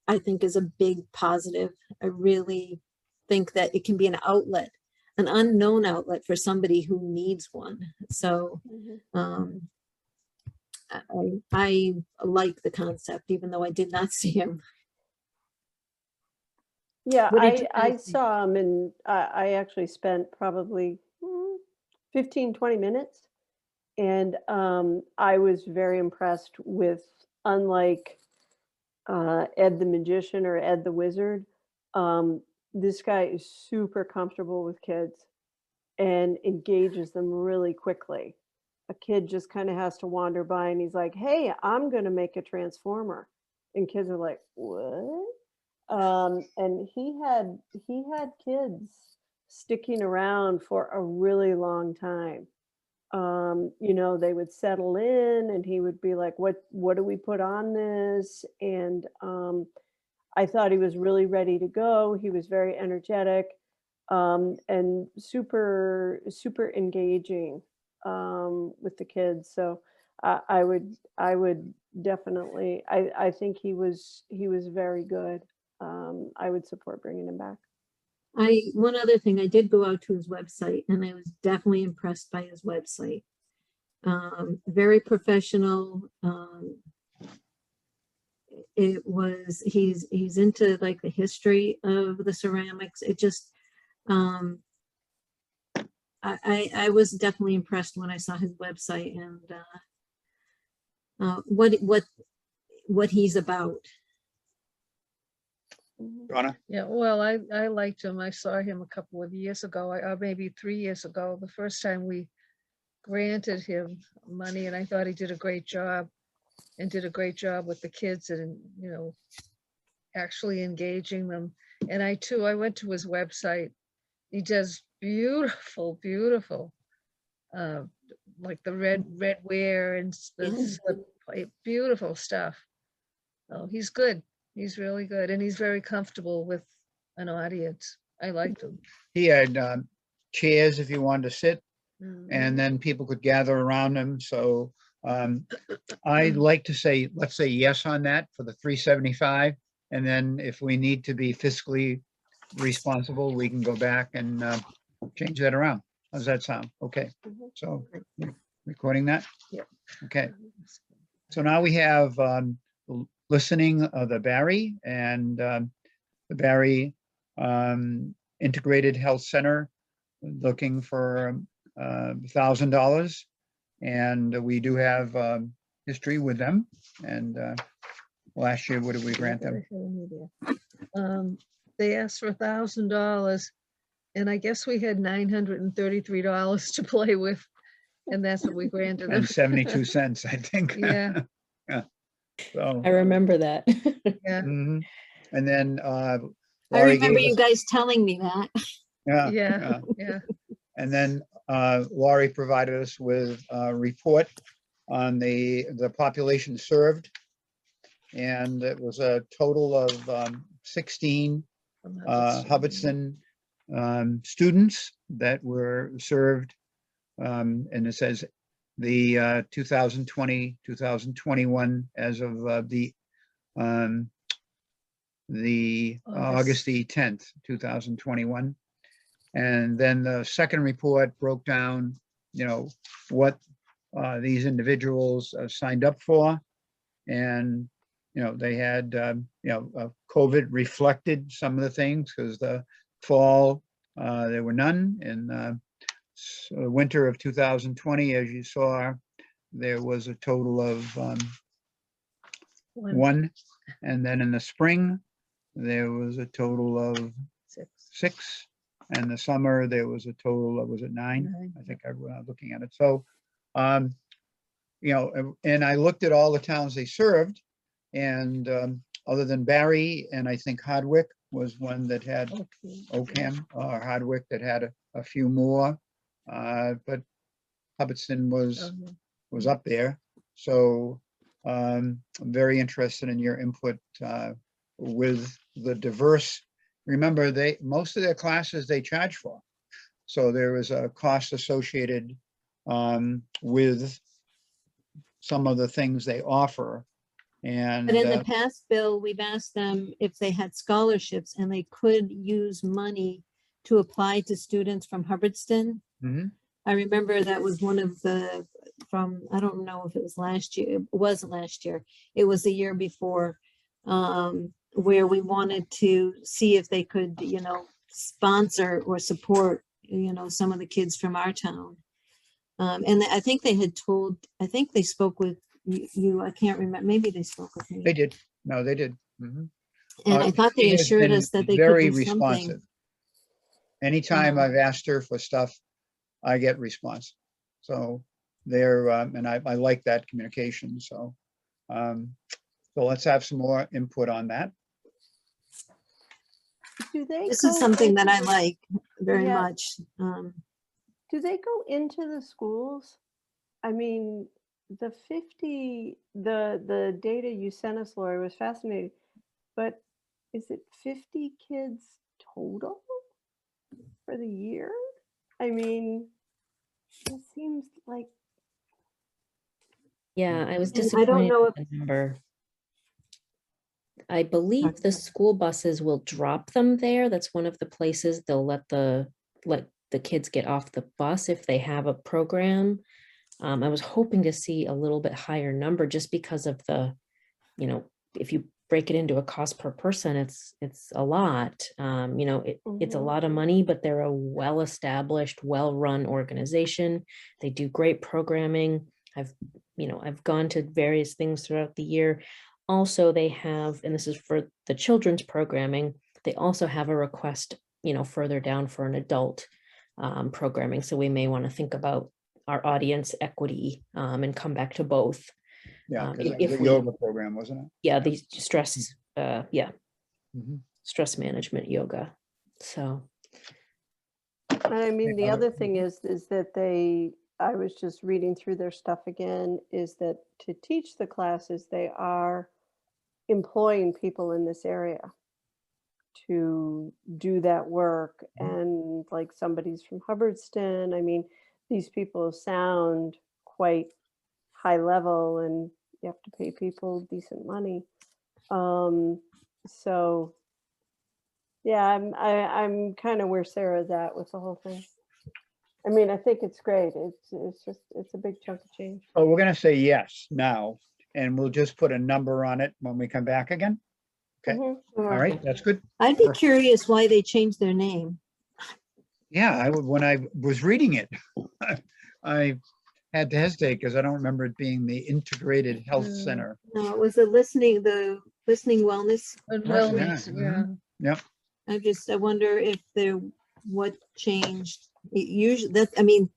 I think is a big positive. I really think that it can be an outlet, an unknown outlet for somebody who needs one. So I like the concept, even though I did not see him. Yeah, What did you I guys think? saw him and I actually spent probably 15, 20 minutes. And I was very impressed with, unlike Ed the Magician or Ed the Wizard, this guy is super comfortable with kids and engages them really quickly. A kid just kind of has to wander by and he's like, hey, I'm going to make a transformer. And kids are like, what? And he had kids sticking around for a really long time. They would settle in and he would be like, what do we put on this? And I thought he was really ready to go. He was very energetic and super, super engaging with the kids. So I would definitely, I think he was very good. I would support bringing him back. One other thing, I did go out to his website and I was definitely impressed by his website. Very professional. He's into like the history of the ceramics. It just, I was definitely impressed when I saw his website and what he's about. Donna, Yeah, well, I liked him. I saw him a couple of years ago, or maybe 3 years ago, the first time we granted him money, and I thought he did a great job and did a great job with the kids and, you know, actually engaging them. And I went to his website. He does beautiful, beautiful, uh, like the red ware and the Yeah. slip plate, beautiful stuff. Oh, he's good. He's really good. And he's very comfortable with an audience. I liked him. He had chairs if you wanted to sit, Mhm. and then people could gather around him. So I'd like to say, let's say yes on that for the 375. And then if we need to be fiscally responsible, we can go back and change that around. How's that sound? Okay, Mhm. so recording that? Yep. Okay, so now we have listening of the Barry and the Barry Integrated Health Center looking for $1,000. And we do have history with them. And last year, what did we grant them? They asked for $1,000, and I guess we had $933 to play with, and that's what we granted them. And 72 cents, I think. Yeah. Yeah. So, I remember that. Yeah, mhm. And then I Laurie remember gave you us, guys telling me that. yeah, yeah, yeah. And then Laurie provided us with a report on the population served. And it was a total of 16 From Hubbardston. Hubbardston students that were served. And it says the 2020, 2021 as of the August the 10th, 2021. And then the second report broke down, you know, what these individuals signed up for. And, you know, they had, COVID reflected some of the things because the fall, there were none. In winter of 2020, as you saw, there was a total of one. And then in the spring, there was a total of 6. And the summer, there was a total of, was it 9? I think I was looking at it. So, and I looked at all the towns they served, and other than Barry, and I think Hardwick was one that had Oakham or Hardwick that had a few more, but Hubbardston was up there. So I'm very interested in your input with the diverse. Remember, most of their classes they charge for, so there is a cost associated with some of the things they offer. And But in the past, Bill, we've asked them if they had scholarships and they could use money to apply to students from Hubbardston. Mhm. I remember that was one of the, I don't know if it was last year, it wasn't last year, it was the year before, where we wanted to see if they could, sponsor or support, some of the kids from our town. And I think they spoke with you, I can't remember, maybe they spoke with me. They did. No, they did. Mhm. And I thought they She has assured been us that they could very do something. responsive. Anytime I've asked her for stuff, I get response. So they're, and I like that communication. So, so let's have some more input on that. Do they This go is something that I into- like very Yeah. much. Do they go into the schools? I mean, the data you sent us, Lori, was fascinating, but is it 50 kids total for the year? I mean, it seems like, Yeah, I was And I don't disappointed know with the number. I believe the school buses will drop them there. That's one of the places they'll let the kids get off the bus if they have a program. I was hoping to see a little bit higher number just because of the, if you break it into a cost per person, it's a lot. It's a lot of money, but they're a well-established, well-run organization. They do great programming. I've gone to various things throughout the year. Also, they have, and this is for the children's programming, they also have a request, further down for an adult programming. So we may want to think about our audience equity, and come back to both. Yeah, because if the we- yoga program, wasn't it? Yeah, the stress, Mhm. stress management yoga. So, And I mean, the Yeah, other thing is that I was just reading through their stuff again, is that to teach the classes, they are employing people in this area to do that work. And like somebody's from Hubbardston, I mean, these people sound quite high level and you have to pay people decent money. So yeah, I'm kind of where Sarah's at with the whole thing. I mean, I think it's great. It's a big chunk of change. Oh, we're gonna say yes now, and we'll just put a number on it when we come back again. Okay. Mhm. All right, that's good. I'd be Perfect. curious why they changed their name. Yeah, when I was reading it, I had to hesitate because I don't remember it being the Integrated Health Mm. Center. No, it was the listening wellness. And Yeah, wellness, mhm. yeah. I wonder if what changed. It usually, I mean,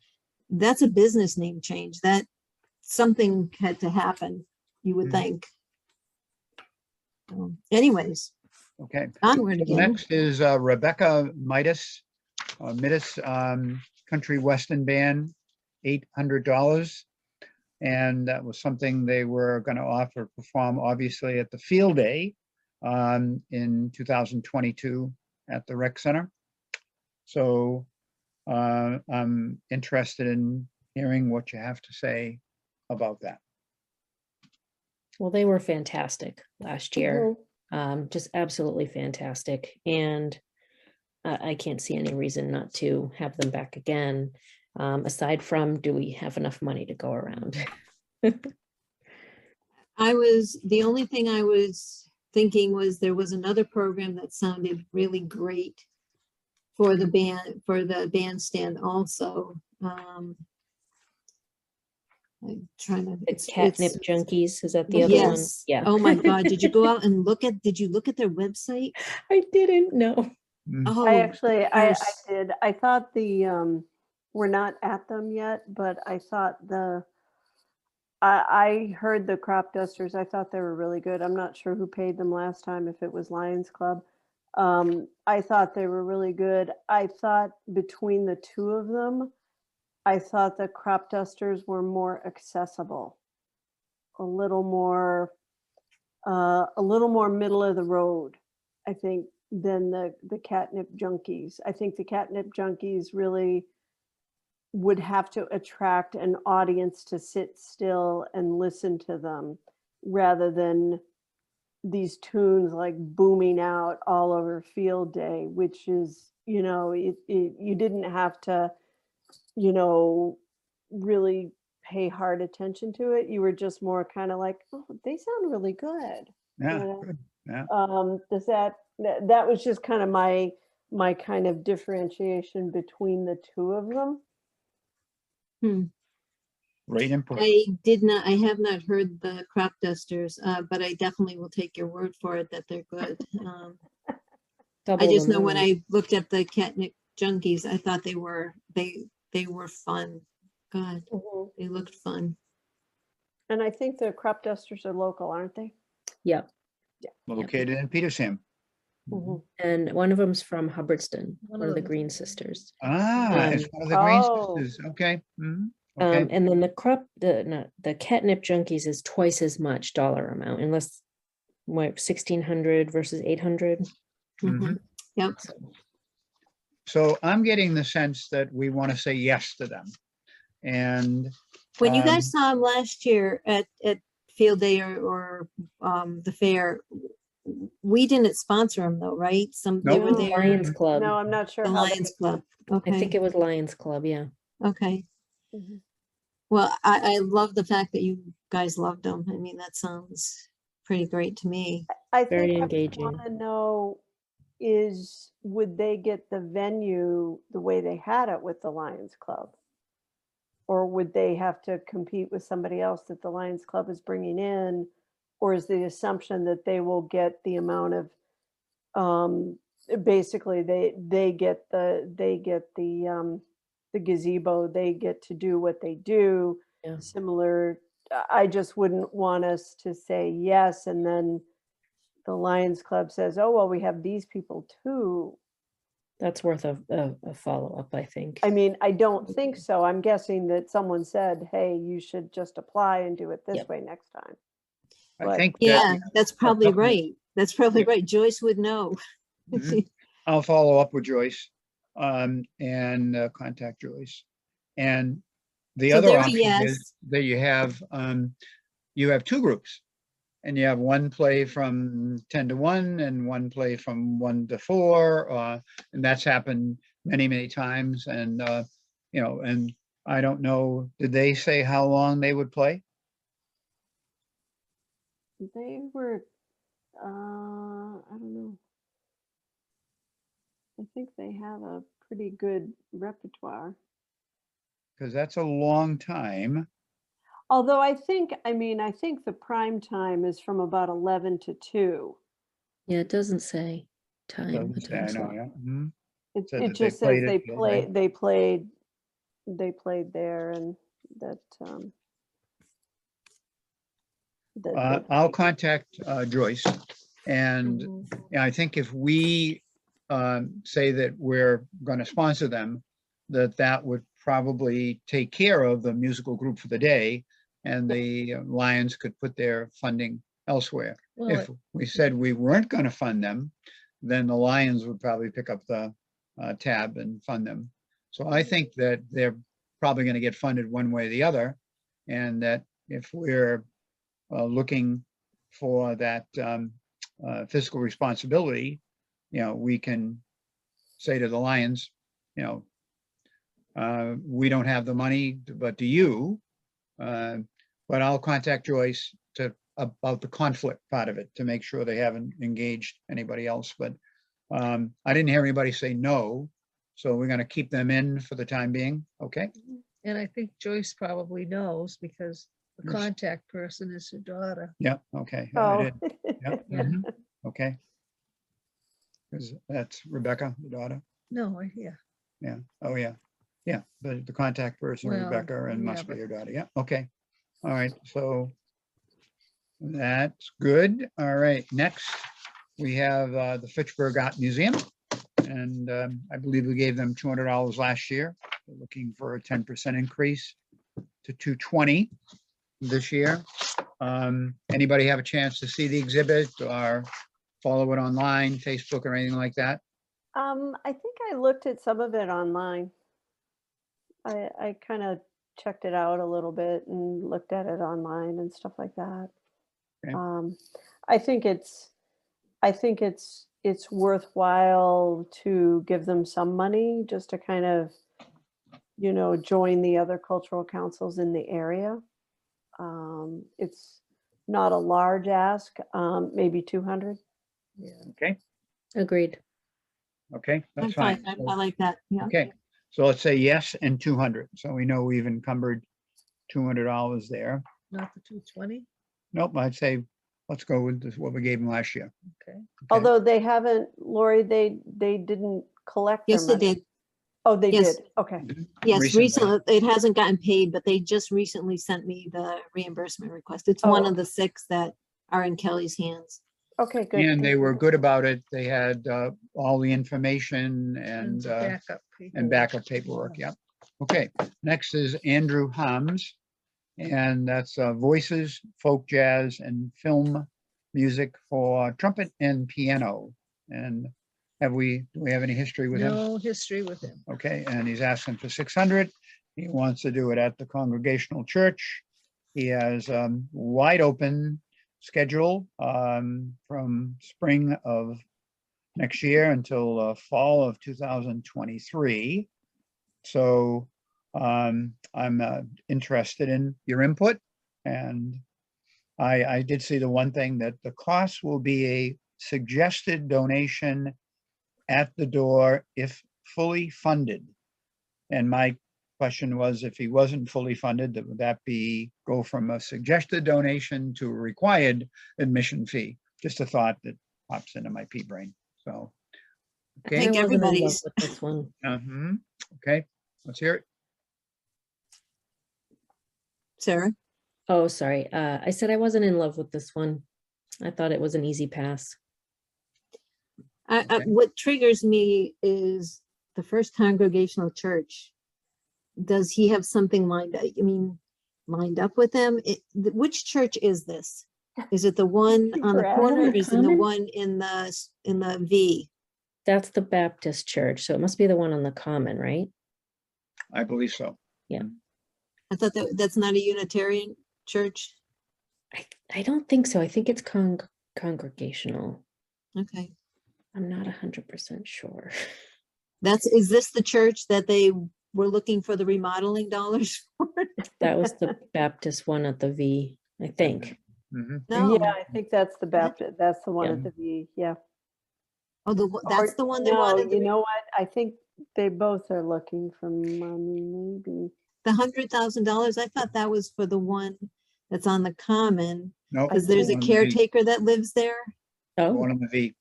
that's a business name change. That something had to happen, you would Mhm. think. Anyways, Okay. onward So again. next is Rebecca Midas, Country Western Band, $800. And that was something they were going to perform, obviously, at the field day in 2022 at the rec center. So I'm interested in hearing what you have to say about that. well, they were fantastic last year. Mhm. Just absolutely fantastic. And I can't see any reason not to have them back again. Aside from, do we have enough money to go around? The only thing I was thinking was there was another program that sounded really great for the bandstand also. I'm trying to, The Catnip Junkies, is that the other one? yes. Yeah. Oh my God, did you go out and did you look at their website? I didn't know. Mm. Oh, I actually, I there's- did. I thought we're not at them yet, but I thought I heard the crop dusters. I thought they were really good. I'm not sure who paid them last time, if it was Lions Club. I thought they were really good. I thought between the two of them, I thought the crop dusters were more accessible, a little more middle of the road, I think, than the catnip junkies. I think the catnip junkies really would have to attract an audience to sit still and listen to them rather than these tunes like booming out all over field day, which is, you didn't have to, really pay hard attention to it. You were just more kind of like, oh, they sound really good. Yeah, know, good. Yeah. Does that was just kind of my kind of differentiation between the two of them. Great input. I have not heard the crop dusters, but I definitely will take your word for it that they're good. I Double just the know when moon. I looked at the catnip junkies, I thought they were fun. God, they looked fun. And I think the crop dusters are local, aren't they? Yep. Located in Petersham. Mhm. And one of them's from Hubbardston, One one of of the them. Green Sisters. It's Um, one of the Green Oh. Sisters. Okay. Mhm. Okay. And then the catnip junkies is twice as much dollar amount, unless what 1,600 versus 800. Mhm. Yep. So I'm getting the sense that we want to say yes to them. And When you Um, guys saw them last year at field day or the fair, we didn't sponsor them though, right? They Nope. were there. Lions Club. No, I'm not sure The how Lions Club. I Okay. think it was Lions Club. Yeah. Okay. Mhm. Well, I love the fact that you guys loved them. I mean, that sounds pretty great to me. I Very think I engaging. want to know would they get the venue the way they had it with the Lions Club? Or would they have to compete with somebody else that the Lions Club is bringing in? Or is the assumption that they will get the amount of, basically they get the the gazebo, they get to do what they do. Yeah. Similar, I just wouldn't want us to say yes, and then the Lions Club says, oh, well, we have these people too. That's worth a follow-up, I think. I mean, I don't think so. I'm guessing that someone said, hey, you should just apply and do it this Yep. way next time. I But- think. that- Yeah, that's probably couple- right. That's probably Yeah. right. Joyce would know. Mhm. I'll follow up with Joyce, and contact Joyce. And the So other there, option yes. is that you have two groups. And you have one play from 10 to 1 and one play from 1 to 4, and that's happened many, many times. And, and I don't know, did they say how long they would play? They were, I don't know. I think they have a pretty good repertoire. Because that's a long time. Although I think the prime time is from about 11 to 2. Yeah, it doesn't say time. Doesn't the say, I time know, slot. yeah. Mhm. It, Said it that they just says played they it, yeah, right. they played there, and that, I'll contact Joyce, and Mhm. I think if we say that we're going to sponsor them, that would probably take care of the musical group for the day, and the Lions could put their funding elsewhere. Well, If we said we weren't going to fund them, then the Lions would probably pick up the tab and fund them. So I think that they're probably going to get funded one way or the other, and that if we're looking for that fiscal responsibility, we can say to the Lions, we don't have the money, but do you? But I'll contact Joyce about the conflict part of it to make sure they haven't engaged anybody else. But I didn't hear anybody say no, so we're going to keep them in for the time being. Okay. and I think Joyce probably knows because the Yes. contact person is her daughter. Yeah. Okay. Yeah, I oh, did. Yeah. Yeah. Mhm. Okay. 'Cause that's Rebecca, the daughter. No, yeah, Yeah. Oh, yeah. Yeah. The contact person, Well, Rebecca, and yeah, must be but- your daughter. Yeah. Okay. All right. So that's good. All right. Next, we have the Fitchburg Art Museum. And I believe we gave them $200 last year. We're looking for a 10% increase to $220 this year. Anybody have a chance to see the exhibit or follow it online, Facebook or anything like that? I think I looked at some of it online. I kind of checked it out a little bit and looked at it online and stuff like that. Okay. I think it's worthwhile to give them some money just to kind of, join the other cultural councils in the area. It's not a large ask, maybe 200. yeah. Okay. Agreed. Okay, I'm that's fine. fine. I like that. Yeah. Okay, so let's say yes and 200. So we know we've encumbered $200 there. Not the 220, Nope, I'd say, let's go with what we gave them last year. okay. Okay. Although they haven't, Lori, they didn't collect their Yes, they money. did. Oh, they Yes. did. Okay. Yes, recently, it hasn't gotten paid, but they just recently sent me the reimbursement request. It's one Oh. of the 6 that are in Kelly's hands. Okay, good. And they good, were good. good about it. They had all the information and Backup. backup paperwork, yeah. Okay, next is Andrew Hams. And that's voices, folk jazz, and film music for trumpet and piano. And do we have any history with him? No history with him. Okay, and he's asking for 600. He wants to do it at the Congregational Church. He has wide open schedule from spring of next year until fall of 2023. So I'm interested in your input, and I did see the one thing that the cost will be a suggested donation at the door if fully funded. And my question was, if he wasn't fully funded, would that go from a suggested donation to a required admission fee? Just a thought that pops into my pea brain. So, I okay. think I wasn't in love everybody's, with this one. Okay. Let's hear it. Sarah? Oh, sorry. I said I wasn't in love with this one. I thought it was an easy pass. Okay. What triggers me is the First Congregational Church. Does he have something lined up? I mean, lined up with them? Which church is this? Is it the one on the Super corner? Or Adam is it the Common? one in the V? That's the Baptist church, so it must be the one on the common, right? I believe so. I thought that's not a Unitarian church. I don't think so. I think it's congregational. Okay. I'm not 100% sure. Is this the church that they were looking for the remodeling dollars for? That was the Baptist one at the V, I think. Mhm. No. Yeah, I think that's the Baptist, that's the one Yeah. at the V, yeah. Oh, that's Or- the one they no, wanted. you know what? I think they both are looking for money, maybe. The $100,000. I thought that was for the one that's on the common, Nope. because there's a one on the V. caretaker that lives there. The Oh, one on the V.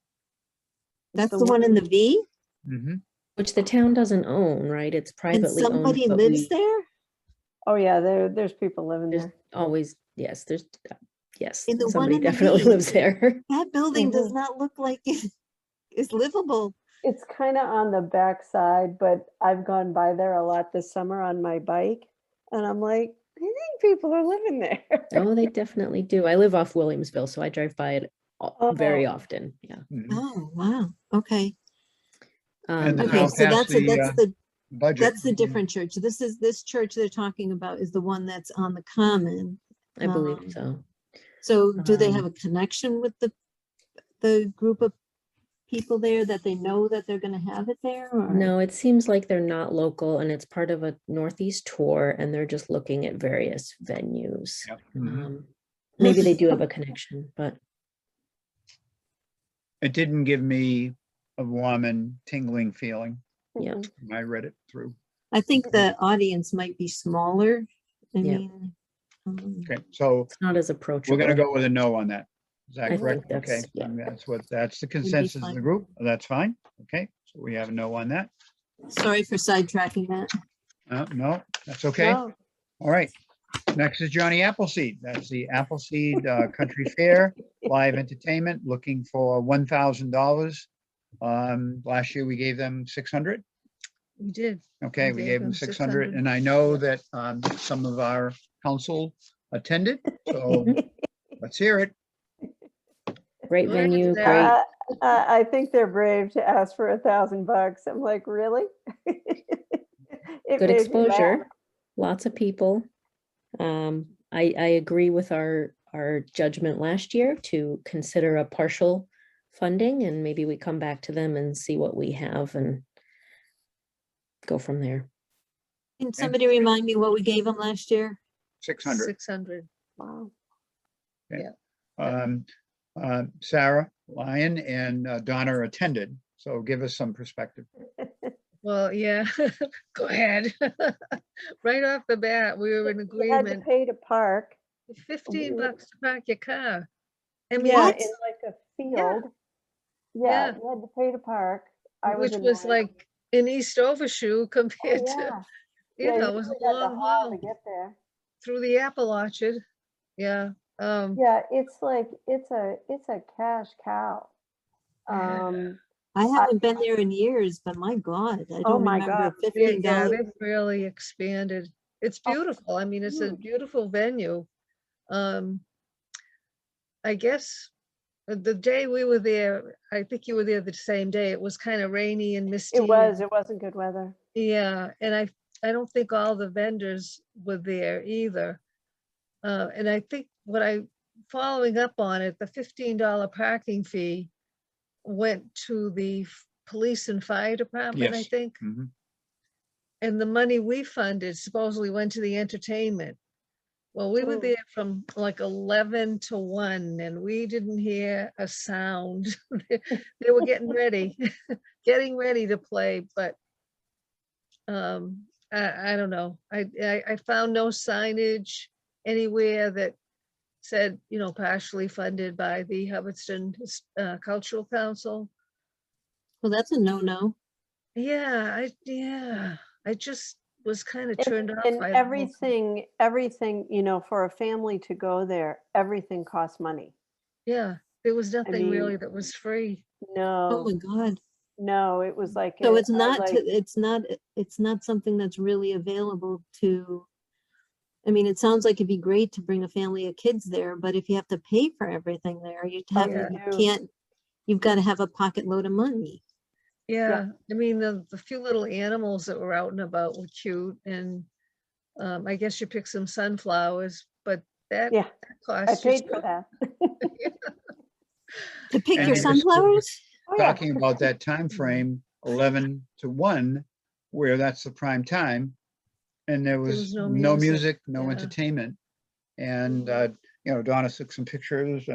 That's the one in the V, Mhm. which the town doesn't own, right? It's and privately owned. somebody but lives there Oh, yeah, there's people living There's there. always, yes, yes, In the one somebody in the definitely V. lives there. That building does Mhm. not look like it is livable. It's kind of on the back side, but I've gone by there a lot this summer on my bike. And I'm like, I think people are living there. Oh, they definitely do. I live off Williamsville, so I drive by it very Oh. often. Yeah. Mhm. Oh, wow. Okay. And the Okay, town so passed the budget. that's the different church. This church they're talking about is the one that's on the common. I believe Um, so. So do they have Um, a connection with the group of people there that they know that they're gonna have it there? Or? No, it seems like they're not local and it's part of a Northeast tour and they're just looking at various venues. Yep. Mhm. Maybe they do have a connection, but It didn't give me a warm and tingling feeling yeah. Mhm. when I read it through. I think the audience might be smaller. I Yeah. mean, Okay, so It's not as we're approachable. gonna go with a no on that. Is I that correct? think that's- Okay, yeah. that's the consensus of the fine. group. That's fine. Okay, so we have a no on that. sorry for sidetracking that. No, that's okay. No, All right. Next is Johnny Appleseed. That's the Appleseed Country Fair Live Entertainment, looking for $1,000. Last year we gave them 600. We did. Okay, We we gave gave them them 600, 600. and I know that some of our council attended, so let's hear it. Great Go ahead, venue, Sarah. great. I think they're brave to ask for $1,000. I'm like, really? It Good made me laugh. exposure, lots of people. I agree with our judgment last year to consider a partial funding and maybe we come back to them and see what we have and go from there. Can somebody remind me what we gave them last year? 600. 600. Wow. Sarah Lyon and Donna attended, so give us some perspective. Well, yeah, go ahead. Right off the bat, we were in You had to agreement, pay to park. 15 we- bucks to park your car. I mean, Yeah, What? in like a Yeah. field. Yeah, Yeah. you had to pay to park. I was which was annoyed. like in East Overshoe Oh, compared to, yeah. you Yeah, know, you it was a really had to long haul haul to get there. through the apple orchard. Yeah. Yeah, it's like, it's a cash cow. Um, I haven't been there in years, but my God, I Oh don't my remember God, $15. Yeah, they've really expanded. It's Oh, beautiful. I mean, it's a huge. beautiful venue. I guess the day we were there, I think you were there the same day. It was kind of rainy and misty. It wasn't good weather. Yeah, and I don't think all the vendors were there either. And I think following up on it, the $15 parking fee went to the police and fire department, I Yes. think. Mhm. And the money we funded supposedly went to the entertainment. Well, we were Mm. there from like 11 to 1 and we didn't hear a sound. They were getting ready, getting ready to play, but I don't know. I found no signage anywhere that said, you know, partially funded by the Hubbardston Cultural Council. Well, that's a no-no. Yeah, I just, was kind of And turned off and by the whole everything, you know, for a family to go there, everything costs money. Yeah, there was I nothing really mean, that was free. Oh no, my God. no, it was like, So a- it's I not, like, it's not something that's really available to, I mean, it sounds like it'd be great to bring a family of kids there, but if you have to pay for everything there, oh, Yeah. you you do. can't, you've got to have a pocket load of money. Yeah, I mean, the few little animals that were out and about were cute, and I guess you picked some sunflowers, but that Yeah, I cost you paid for that. To pick And your I just- sunflowers? Oh, yeah. Talking about that time frame, 11 to 1, where that's the prime time. And there was no no music, music, no yeah. entertainment. And, you know, Donna took some pictures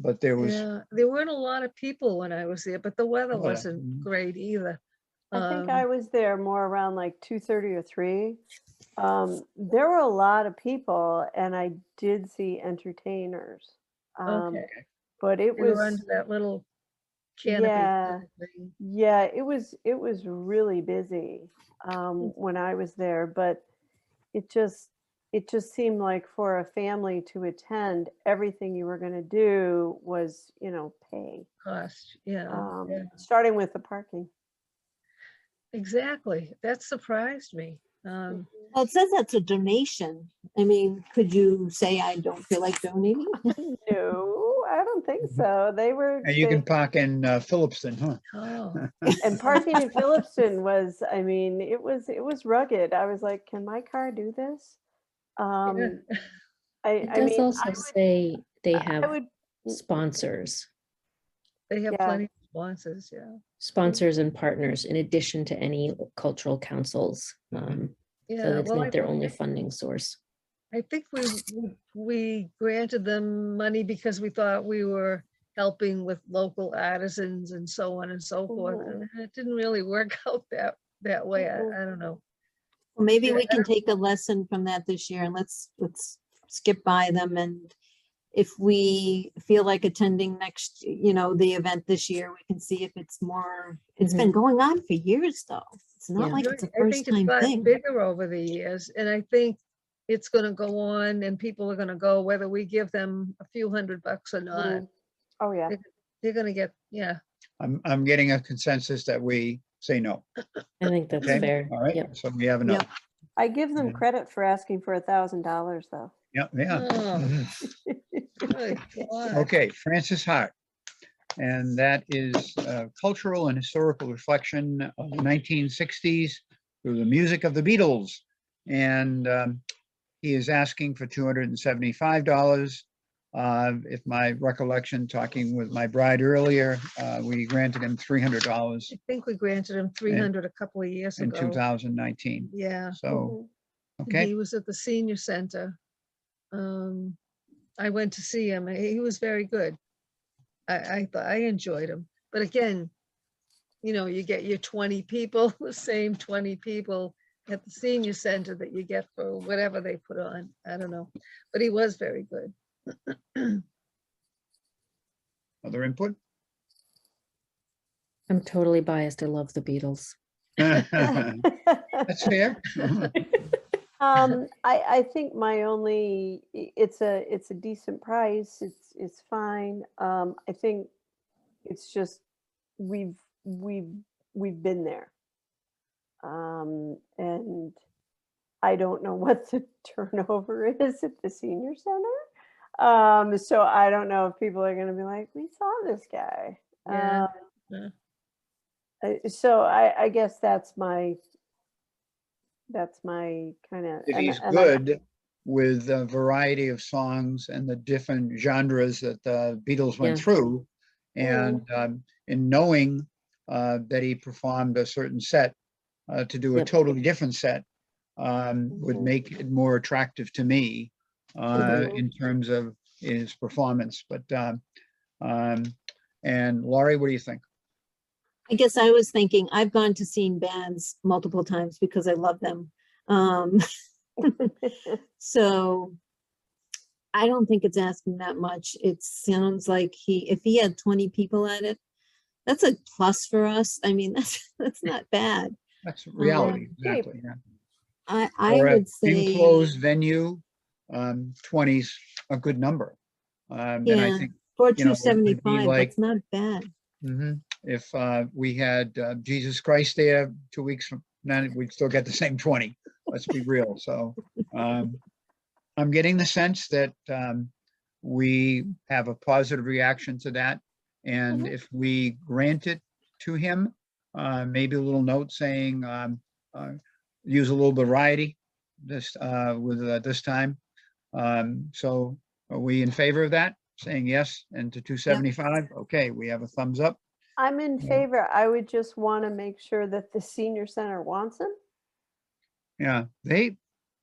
but there was, Yeah, there weren't a lot of people when I was there, but the weather Weather, wasn't mhm. great either. I think Um, I was there more around like 2:30 or 3. There were a lot of people and I did see entertainers. Okay, But it they were was, under that little canopy yeah, thing. yeah, it was really busy when I was there, but it just it just seemed like for a family to attend, everything you were going to do was, you know, pay. Cost, yeah, yeah, Starting with the parking. exactly. That surprised me. Well, it says that's a donation. I mean, could you say I don't feel like donating? No, I don't think so. They were, and you can park in Phillipston, huh? Oh, and parking in Phillipston was, I mean, it was rugged. I was like, can my car do this? yeah, I It I does mean, also say they I have would, sponsors, they have yeah. plenty of sponsors, yeah. sponsors and partners in addition to any cultural councils. So Yeah, that's well, not their only funding source. I think we granted them money because we thought we were helping with local artisans and so on and so forth. Mhm. And it didn't really work out that way. Mhm. I don't know. Well, maybe Yeah, we can take a lesson from that this year and let's skip by them. And if we feel like attending next, you know, the event this year, we can see if it's more, it's been going on for years though. It's not Yeah. like it's a I first think it's time gotten thing. bigger over the years, and I think it's gonna go on and people are gonna go whether we give them a few $100 or not. Mhm. Oh, yeah. They're gonna get, yeah. I'm getting a consensus that we say no. I think that's Okay, fair. all right, Yep. so we have a no. Yep. I give them Yeah. credit for asking for $1,000 though. Yeah, yeah. Oh, Mhm. good God. Okay, Francis Hart. And that is cultural and historical reflection of the 1960s through the music of the Beatles. And he is asking for $275. If my recollection, talking with my bride earlier, we granted him $300 I think we granted him 300 a couple of years in ago. 2019. Yeah, So, Mhm. and okay, he was at the senior center. I went to see him. He was very good. I thought I enjoyed him. But again, you know, you get your 20 people, the same 20 people at the senior center that you get for whatever they put on. I don't know, but he was very good. other input? I'm totally biased. I love the Beatles. That's fair. I think my only, it's a decent price. It's fine. I think it's just, we've been there. And I don't know what the turnover is at the senior center. So I don't know if people are gonna be like, we saw this guy. Yeah, yeah. So I guess that's my kind of, If he's good with a variety of songs and the different genres that the Beatles went Yeah. through, and in knowing that he performed a certain set, to do a Yep. totally different set would Mhm. make it more attractive to me Mhm. in terms of his performance. But and Laurie, what do you think? I guess I was thinking, I've gone to seen bands multiple times because I love them. So I don't think it's asking that much. It sounds like if he had 20 people at it, that's a plus for us. I mean, that's not bad. That's reality, cheap. exactly. Yeah. I For would an say, enclosed venue, 20's a good number. And I yeah, think, for you know, it would be 275, like, that's not bad. if we had Jesus Christ there 2 weeks from now, we'd still get the same 20. Let's be real. So I'm getting the sense that we have a positive reaction to that. And if we grant it to him, maybe a little note saying, use a little variety this this time. So are we in favor of that? Saying yes and to 275? Okay, we have a thumbs up. I'm in Yeah. favor. I would just want to make sure that the senior center wants them. Yeah, they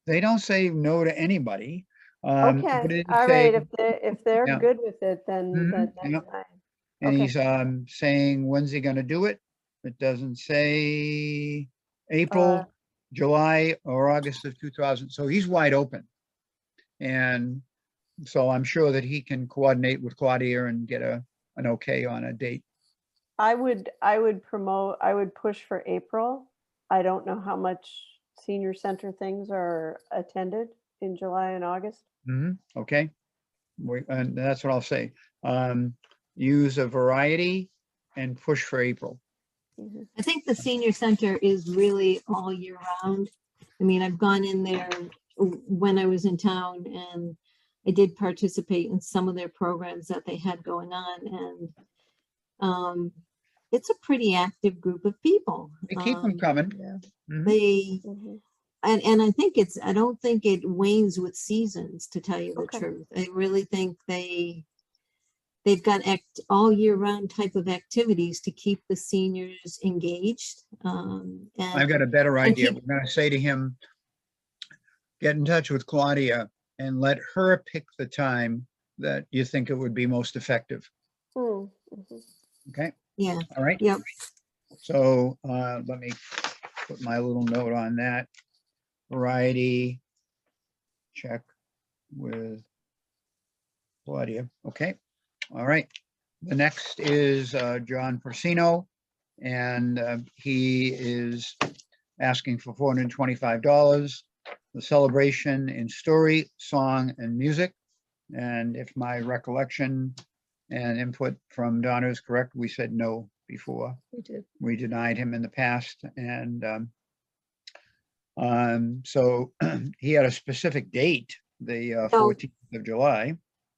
don't say no to anybody. Okay, But it did all say, right. If they're yeah, good with it, then mhm, that's yeah. fine. And Okay. he's saying, when's he gonna do it? It doesn't say Uh, April, July, or August of 2000. So he's wide open. And so I'm sure that he can coordinate with Claudia and get an okay on a date. I would push for April. I don't know how much senior center things are attended in July and August. Okay, and that's what I'll say. Use a variety and push for April. I think the senior center is really all year round. I mean, I've gone in there when I was in town and I did participate in some of their programs that they had going on, and it's a pretty active group of people. They keep them coming. Yeah. They Mhm. and I don't think it wanes with seasons, to tell you the Okay. truth. I really think they've got all year round type of activities to keep the seniors engaged. I've got a better and idea. keep- We're gonna say to him, get in touch with Claudia and let her pick the time that you think it would be most effective. Mhm. Mhm. Okay, yeah, all right. yep. So let me put my little note on that. Variety check with Claudia. Okay, all right. The next is John Persino, and he is asking for $425. The celebration in story, song, and music. And if my recollection and input from Donna is correct, we said no before. We did. We denied him in the past, and so he had a specific date, the 14th of July.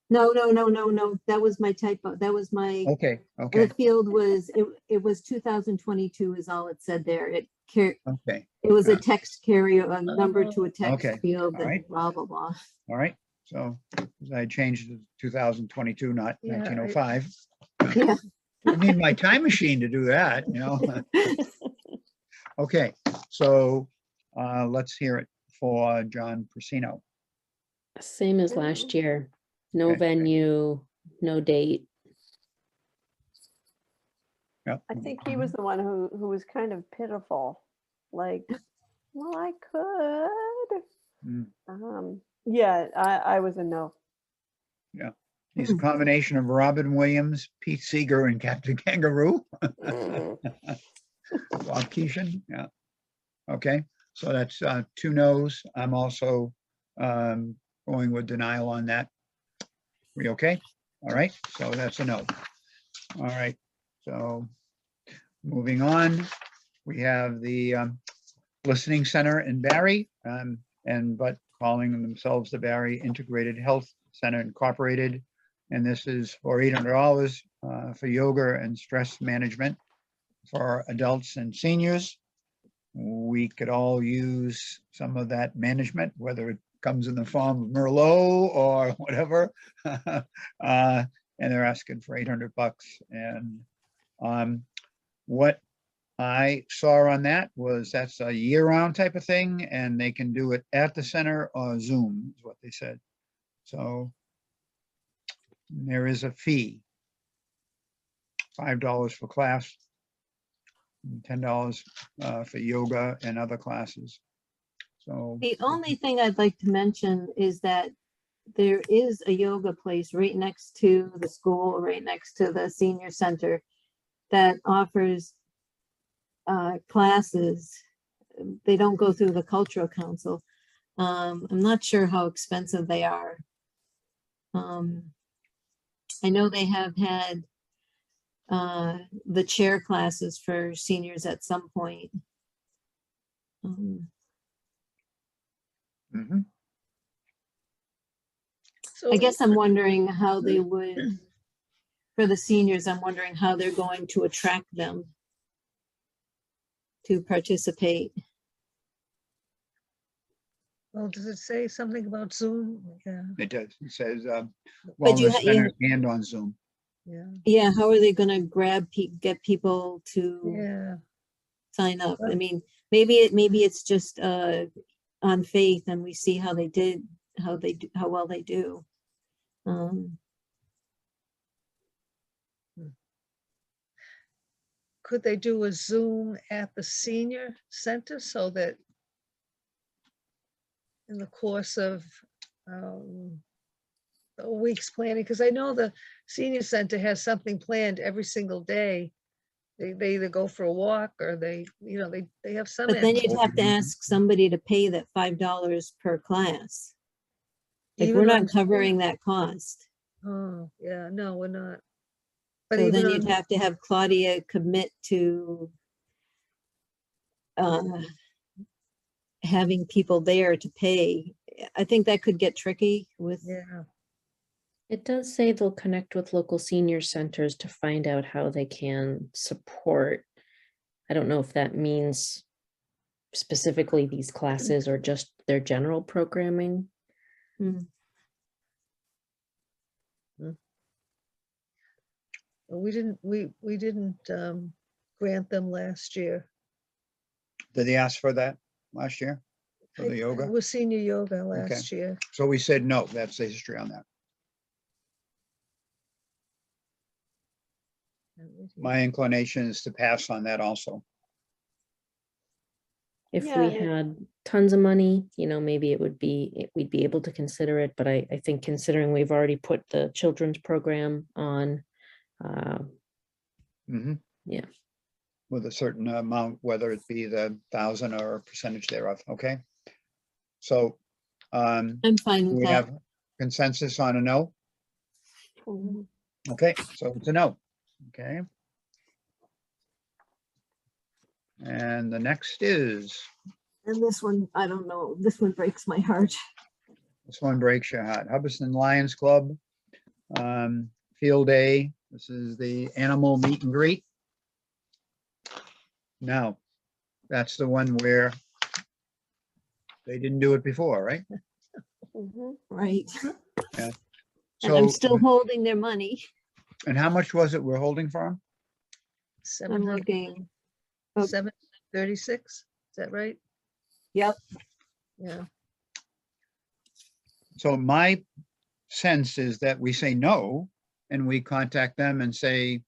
No. That was my typo. That was my, Okay, the okay, field was, it was 2022 is all it said there. okay, It was a Yeah. text carrier, a number to a text Okay, field all right. and blah, blah, blah. all right. So I changed it to 2022, not Yeah, I- 1905. Yeah. I need my time machine to do that, you know? Okay, so let's hear it for John Persino. Same as last year. No Okay. venue, no date. Yep. I think he was the one who was kind of pitiful. Like, well, I could. Mm. Yeah, I was a no. He's a combination of Robin Williams, Pete Seeger, and Captain Kangaroo. Mm. Bob Keeshan, yeah. Okay, so that's 2 no's. I'm also going with denial on that. We okay? All right, so that's a no. All right, so moving on, we have the Listening Center in Barry, but calling themselves the Barry Integrated Health Center Incorporated. And this is for $800 for yoga and stress management for adults and seniors. We could all use some of that management, whether it comes in the form of Merlot or whatever. And they're asking for $800. And what I saw on that was that's a year-round type of thing, and they can do it at the center or Zoom, is what they said. So there is a fee, $5 for class, and $10 for yoga and other classes. So The only thing I'd like to mention is that there is a yoga place right next to the school, right next to the senior center that offers classes they don't go through the cultural council. I'm not sure how expensive they are. I know they have had the chair classes for seniors at some point. Mhm. So I guess I'm wondering how they would, for the seniors, I'm wondering how they're going to attract them to participate. well, does it say something about Zoom? Yeah, It does. It says But you wellness ha- center and on Zoom. yeah, Yeah, how are they gonna get people to yeah. sign up? I Well- mean, maybe it's just on faith and we see how they did, how well they do. Could they do a Zoom at the senior center so that in the course of a week's planning, because I know the senior center has something planned every single day. They either go for a walk or they have some. But then activity. you'd have to ask somebody to pay that $5 per class. Like, we're Even on not Zoom? covering that cost. Oh, yeah, no, we're not. But So even then you'd on, have to have Claudia commit to having people there to pay. I think that could get tricky with, yeah, It does say they'll connect with local senior centers to find out how they can support. I don't know if that means specifically these classes or just their general programming. we didn't grant them last year. Did they ask for that last year? For the It yoga? was senior yoga last year. So we said no. That's the history on that. My inclination is to pass on that also. If Yeah, we and had tons of money, maybe we'd be able to consider it, but I think considering we've already put the children's program on, Mhm. Yeah. With a certain amount, whether it be the 1,000 or a percentage thereof, okay? So I'm fine with we that. have consensus on a no, Mhm. okay? So it's a no, okay? And the next is, And this one, I don't know, this one breaks my heart. this one breaks your heart, Hubbardston Lions Club, field day. This is the animal meet and greet. Now, that's the one where they didn't do it before, right? Mhm. Right. Yeah. And I'm So, still holding their money. and how much was it we're holding for them? I'm looking. Oh. 736, is that right? Yep. Yeah, So my sense is that we say no, and we contact them and say,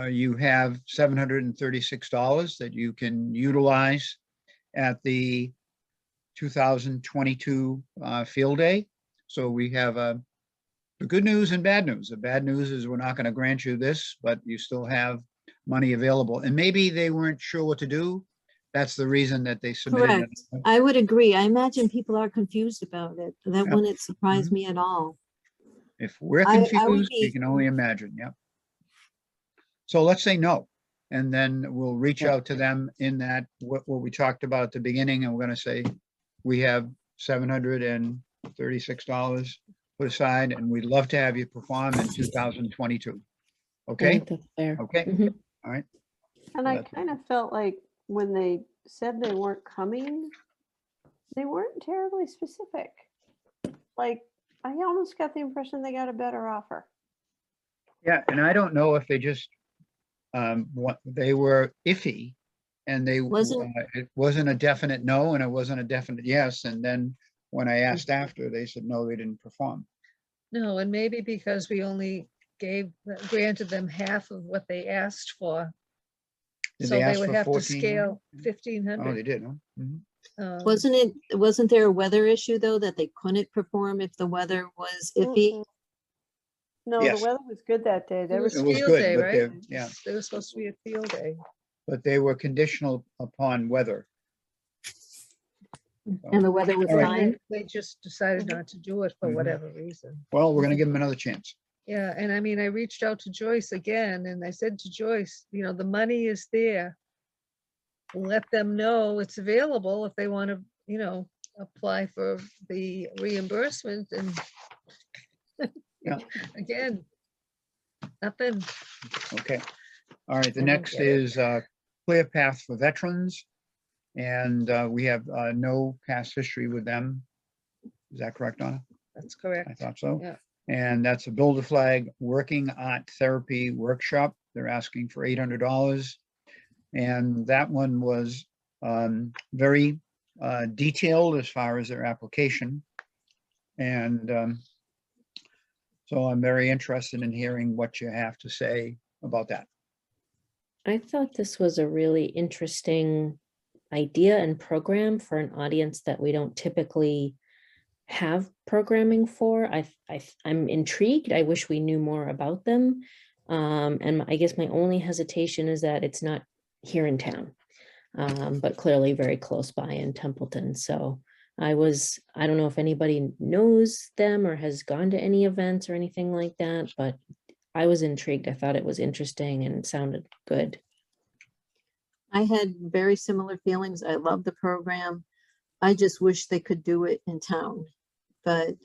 you have $736 that you can utilize at the 2022 field day. So we have the good news and bad news. The bad news is we're not going to grant you this, but you still have money available. And maybe they weren't sure what to do. That's the reason that they submitted it. Correct. I would agree. I imagine people are confused about it. That Yep. wouldn't surprise Mhm. me at all. If we're I would confused, you be- can only imagine, yeah. So let's say no, and then we'll reach out to them in that, what we talked about at the beginning, and we're gonna say, we have $736 put aside, and we'd love to have you perform in 2022. I Okay, think that's fair. okay, Mhm. all right, And I That's- kind of felt like when they said they weren't coming, they weren't terribly specific. Like, I almost got the impression they got a better offer. yeah, and I don't know if they just, what, they were iffy, and it wasn't a definite no, and it wasn't a definite yes, and then when I asked after, they said, no, they didn't perform. no, and maybe because we only granted them half of what they asked for. Did So they they ask would for have to 1400? scale Oh, 1,500. they did, huh? Mhm. Wasn't there a weather issue though, that they couldn't perform if the weather was iffy? Mm-mm. No, Yes. the weather was good that day. There was It was field good, day, but right? they, yeah, They were supposed to be a field day. but they were conditional upon weather. And the weather was All right. fine. They just decided not to do it for Mhm. whatever reason. Well, we're gonna give them another chance. Yeah, and I mean, I reached out to Joyce again and I said to Joyce, you know, the money is there. Let them know it's available if they want to, you know, apply for the reimbursement and Yeah. again, nothing. Okay. All right, the I don't next get it. is Clearpath for Veterans. And we have no past history with them. Is that correct, Donna? That's I correct. thought so. Yeah. And that's a Build-A-Flag Working Art Therapy Workshop. They're asking for $800. And that one was very detailed as far as their application. And so I'm very interested in hearing what you have to say about that. I thought this was a really interesting idea and program for an audience that we don't typically have programming for. I'm intrigued. I wish we knew more about them. And I guess my only hesitation is that it's not here in town, but clearly very close by in Templeton. So I don't know if anybody knows them or has gone to any events or anything like that, but I was intrigued. I thought it was interesting and sounded good. I had very similar feelings. I love the program. I just wish they could do it in town. But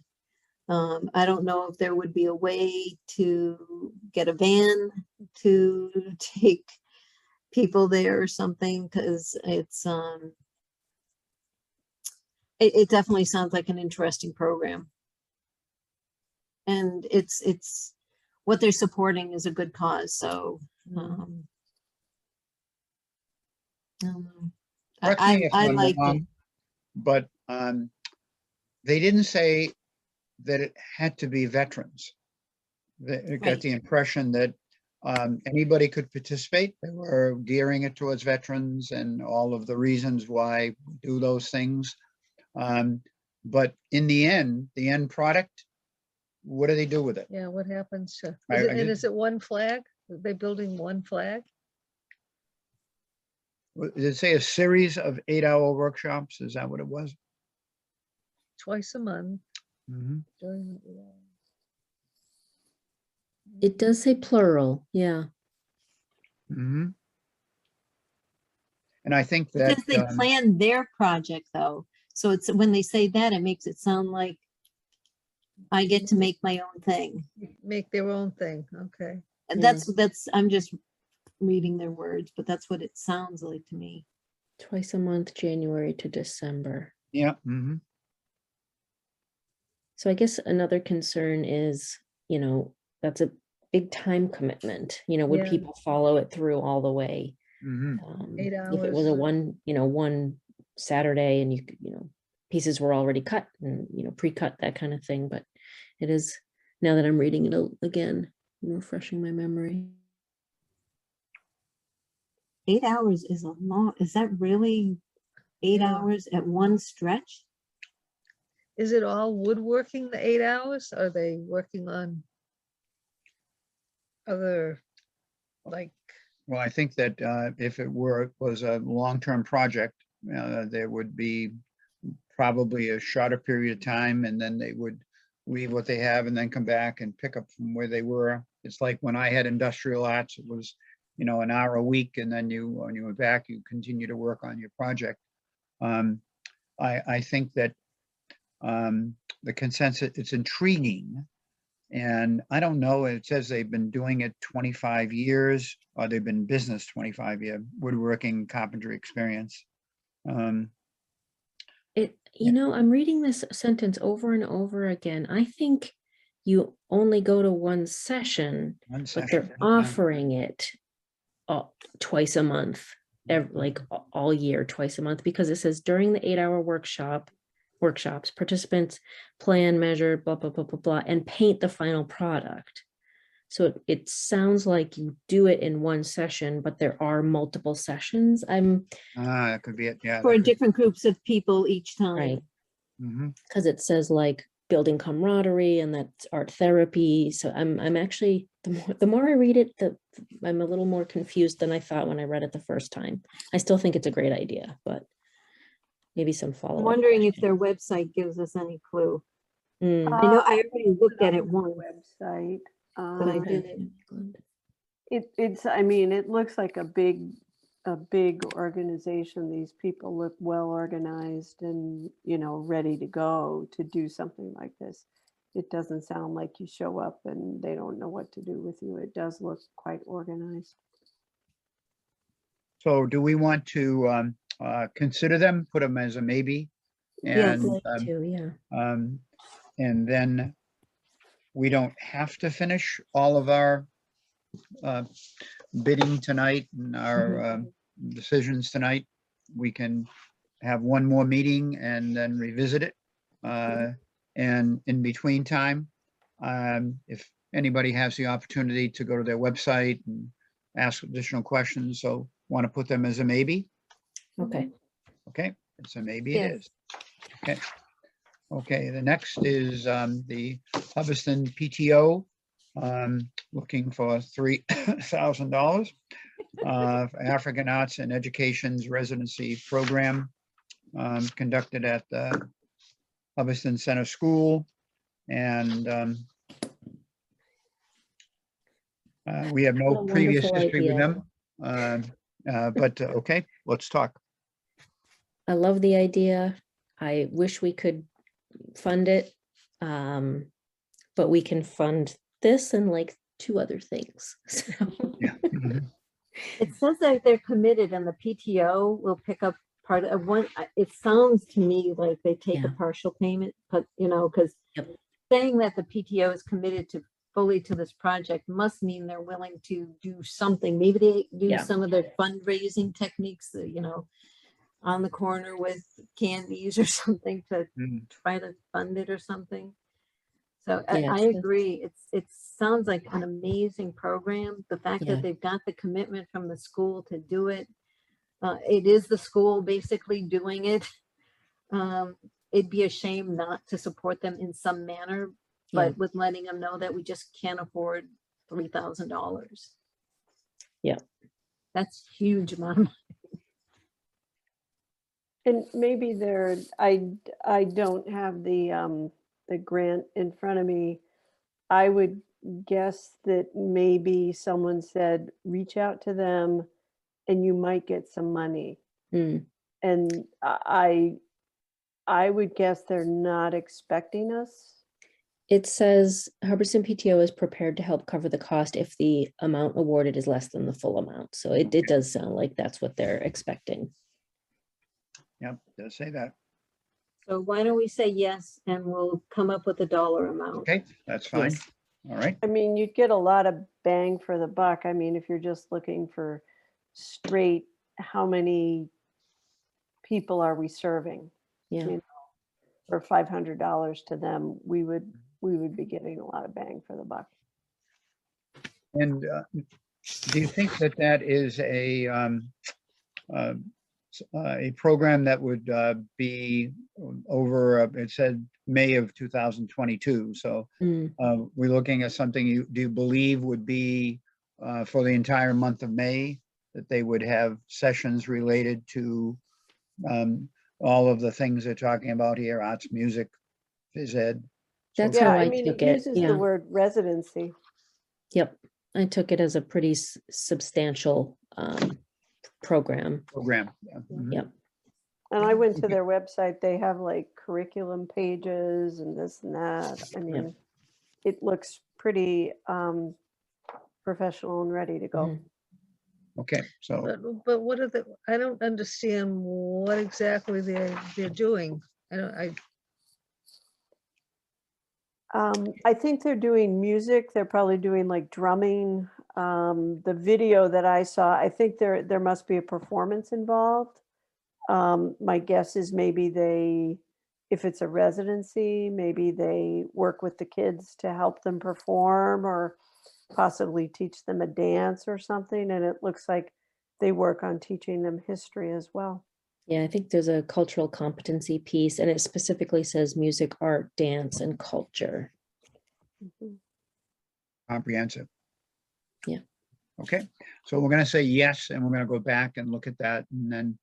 I don't know if there would be a way to get a van to take people there or something, because it definitely sounds like an interesting program. And it's what they're supporting is a good cause, so I don't know. Correct me if I I'm liked it. wrong, but they didn't say that it had to be veterans. They got Right. the impression that anybody could participate. They were gearing it towards veterans and all of the reasons why we do those things. But in the end product, what do they do with it? Yeah, what happens to, I- is it, I and did- is it one flag? Are they building one flag? Did it say a series of 8-hour workshops? Is that what it was? Twice a month Mhm. during the, yeah. It does say plural, yeah. Mhm. And I think It that says they plan their project though. So it's when they say that, it makes it sound like I get to make my own thing. Make their own thing, okay. And that's, I'm just reading their words, but that's what it sounds like to me. Twice a month, January to December. yeah. Mhm. So I guess another concern is, that's a big time commitment. Would Yeah. people follow it through all the way? Mhm. 8 If it was a hours. one Saturday and pieces were already cut and, pre-cut, that kind of thing. But it is, now that I'm reading it again, I'm refreshing my memory. 8 hours is a long, is that really 8 Yeah. hours at one stretch? Is it all woodworking, the 8 hours? Are they working on other, like, Well, I think that if it was a long-term project, there would be probably a shorter period of time, and then they would leave what they have and then come back and pick up from where they were. It's like when I had industrial arts, it was, an hour a week, and then when you went back, you continue to work on your project. I think that the consensus, it's intriguing. And I don't know, it says they've been doing it 25 years, or they've been in business 25 year woodworking carpentry experience. I'm Yeah. reading this sentence over and over again. I think you only go to one session, One but session, they're offering it twice a month, all year, twice a month, because it says during the 8-hour workshops, participants plan, measure, blah, blah, blah, blah, blah, and paint the final product. So it sounds like you do it in one session, but there are multiple sessions. that could be it, yeah. For different groups of people each time. Right, Mhm. because it says like building camaraderie and that's art therapy. So I'm actually, the more I read it, I'm a little more confused than I thought when I read it the first time. I still think it's a great idea, but maybe some I'm follow-up. wondering if questions. their website gives us any clue. Mm, I know I I'll already put looked it at on it the once, Website. but I okay. didn't. It's, I mean, it looks like a big organization. These people look well organized and, you know, ready to go to do something like this. It doesn't sound like you show up and they don't know what to do with you. It does look quite organized. So do we want to consider them, put them as a maybe? Yes. And, Like to, yeah. and then we don't have to finish all of our bidding tonight and our decisions tonight. We can have one more meeting and then revisit it. And in between time, if anybody has the opportunity to go to their website and ask additional questions, so want to put them as a maybe? Okay. Okay, it's a maybe it Yes. is. Okay. Okay, the next is the Hubbardston PTO, looking for $3,000 for African Arts and Education's residency program conducted at the Hubbardston Center School. And we have no What a previous wonderful history with idea. them. But okay, let's talk. I love the idea. I wish we could fund it. But we can fund this and like 2 other things. So, Yeah. Mhm. It says that they're committed and the PTO will pick up part of one. It sounds to me like they take a Yeah. partial payment, but you know, because Yep. saying that the PTO is committed to fully to this project must mean they're willing to do something. Maybe they do Yeah. some of their fundraising techniques, you know, on the corner with candies or something to Mm. try to fund it or something. So Yeah, I it says- agree. It sounds like an amazing program. The fact Yeah. that they've got the commitment from the school to do it. It is the school basically doing it. It'd be a shame not to support them in some manner, Yeah. but with letting them know that we just can't afford $3,000. Yeah. That's huge amount of money. And maybe there, I don't have the grant in front of me. I would guess that maybe someone said, reach out to them and you might get some money. Mm. And I would guess they're not expecting us. It says Hubbardston PTO is prepared to help cover the cost if the amount awarded is less than the full amount. So it does sound like that's what they're expecting. Yep, does say that. So why don't we say yes and we'll come up with a dollar amount? Okay, that's fine. Yes. All right. I mean, you'd get a lot of bang for the buck. I mean, if you're just looking for straight, how many people are we serving? Yeah. You know, for $500 to them, we would be getting a lot of bang for the buck. And do you think that that is a program that would be over, it said May of 2022. So Mm. we're looking at something do you believe would be for the entire month of May, that they would have sessions related to all of the things they're talking about here, arts, music, phys ed. That's Yeah, how I I mean, took it it. uses the Yeah. word residency. Yep. I took it as a pretty substantial program. Program. Yeah. Mhm. Yep. And I went to their website, they have like curriculum pages and this and that. I mean, it looks pretty professional and ready to go. Mhm. Okay, so But what are I don't understand what exactly they're doing. I think they're doing music. They're probably doing like drumming. The video that I saw, I think there must be a performance involved. My guess is maybe if it's a residency, maybe they work with the kids to help them perform or possibly teach them a dance or something. And it looks like they work on teaching them history as well. Yeah, I think there's a cultural competency piece, and it specifically says music, art, dance, and culture. Mhm. comprehensive. Yeah. Okay, so we're gonna say yes, and we're gonna go back and look at that and then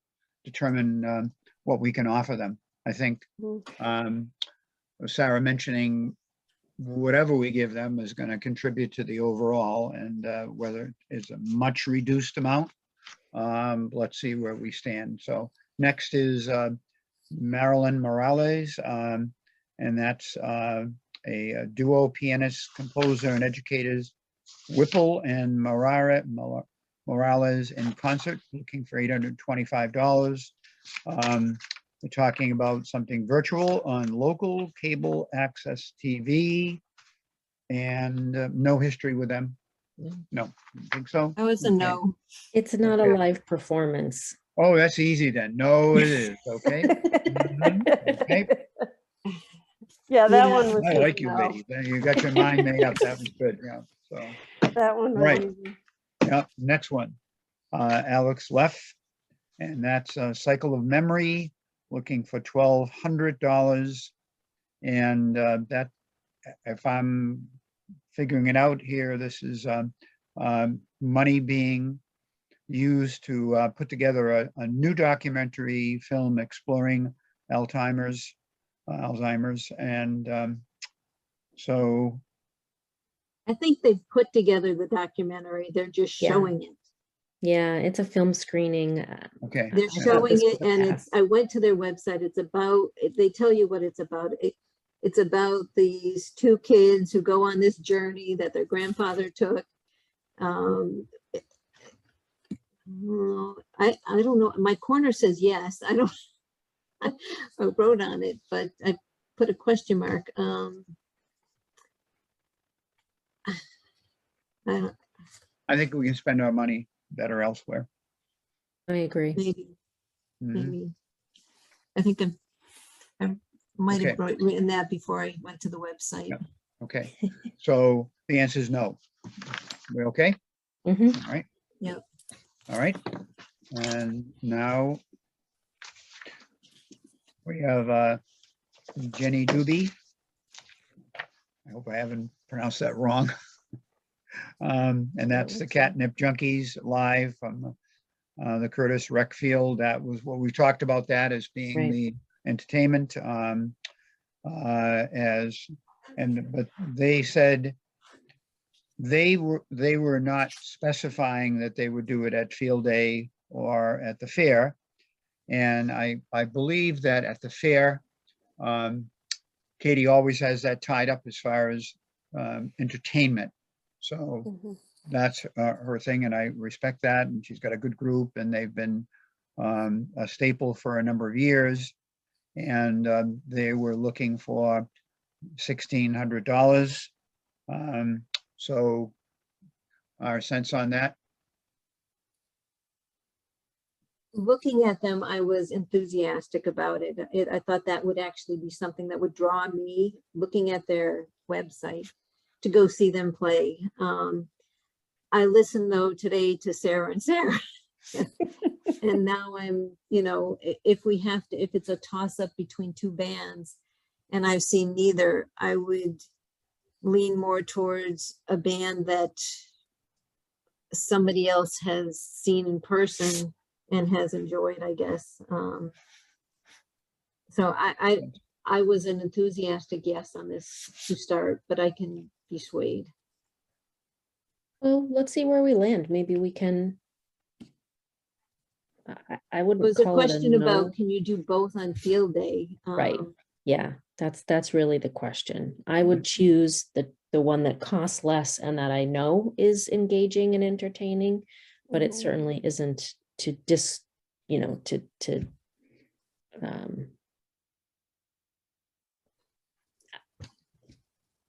determine what we can offer them. I think Mhm. Sarah mentioning whatever we give them is going to contribute to the overall, and whether it's a much reduced amount, let's see where we stand. So next is Marilyn Morales, and that's a duo pianist, composer, and educators, Whipple and Morales in concert, looking for $825. We're talking about something virtual on local cable access TV, and no history with them. No, you think so? I was a Okay. no. It's not a Okay. live performance. Oh, that's easy then. No, it is. Okay. Mhm. Okay. Yeah, that Yeah. one was. I just like you, no. lady. You got your mind made up. That was good. Yeah. So, That one was Right. easy. yeah, next one. Alex Leff, and that's a Cycle of Memory, looking for $1,200. And that, if I'm figuring it out here, this is money being used to put together a new documentary film exploring Alzheimer's, and so, I think they've put together the documentary. They're just Yeah. showing it. Yeah, it's a film screening. okay. They're I've showing thought this it, in the and past. I went to their website. It's about, they tell you what it's about. It's about these two kids who go on this journey that their grandfather took. I don't know. My corner says yes. I don't, I wrote on it, but I put a question mark. I don't, I think we can spend our money better elsewhere. I agree. maybe, Mhm. maybe. I think I might have Okay. written that before I went to the website. Yep. Okay, so the answer is no. We okay? Mhm. All right. Yep. All right. And now we have Jenny Doobie. I hope I haven't pronounced that wrong. And that's the Catnip Junkies live from the Curtis Rec Field. That was what we talked about, that as being Right. the entertainment. But they said they were not specifying that they would do it at Field Day or at the fair. And I believe that at the fair, Katie always has that tied up as far as entertainment. So Mhm. that's her thing, and I respect that. And she's got a good group, and they've been a staple for a number of years. And they were looking for $1,600. So our sense on that. Looking at them, I was enthusiastic about it. I thought that would actually be something that would draw me, looking at their website, to go see them play. I listened though today to Sarah and Sarah. And now I'm, if it's a toss up between two bands and I've seen neither, I would lean more towards a band that somebody else has seen in person and has enjoyed, I guess. So I was an enthusiastic yes on this to start, but I can be swayed. Well, let's see where we land. Maybe we can. I It wouldn't was a call it a question no. about, can you do both on field day? Right. Yeah, that's really the question. I would choose the one that costs less and that I know is engaging and entertaining, but it Mhm. certainly isn't to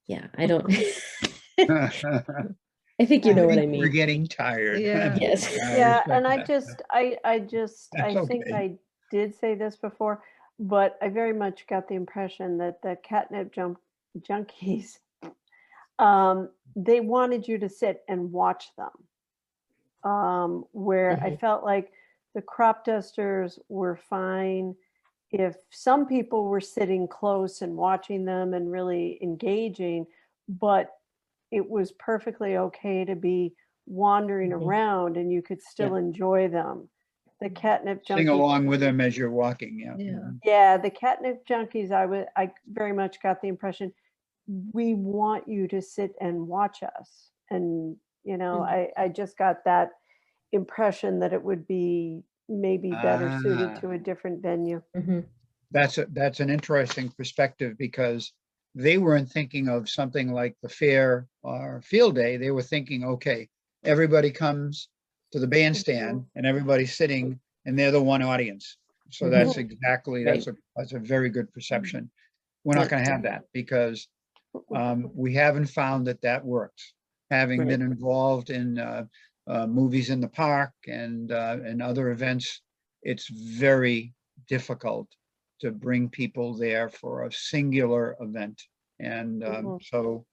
yeah, I don't. I think you know what I We're mean. getting tired. Yeah. Yes. Yeah, respect and I that. just, That's I think okay. I did say this before, but I very much got the impression that the catnip junkies, they wanted you to sit and watch them. Where I felt like the crop dusters were fine. If some people were sitting close and watching them and really engaging, but it was perfectly okay to be wandering Mhm. around and you could still enjoy them. the catnip Sing junkies. along with them as you're walking, yeah. Yeah. Mhm. Yeah, the catnip junkies, I very much got the impression, we want you to sit and watch us. And, you know, I just got that impression that it would be maybe better suited Ah. to a different venue. Mhm. That's an interesting perspective because they weren't thinking of something like the fair or field day. They were thinking, okay, everybody comes to the bandstand and everybody's sitting and they're the one audience. So that's exactly, that's a very good perception. We're not Yeah. going to have that because we haven't found that that works. Having Right. been involved in movies in the park and other events, it's very difficult to bring people there for a singular event. And so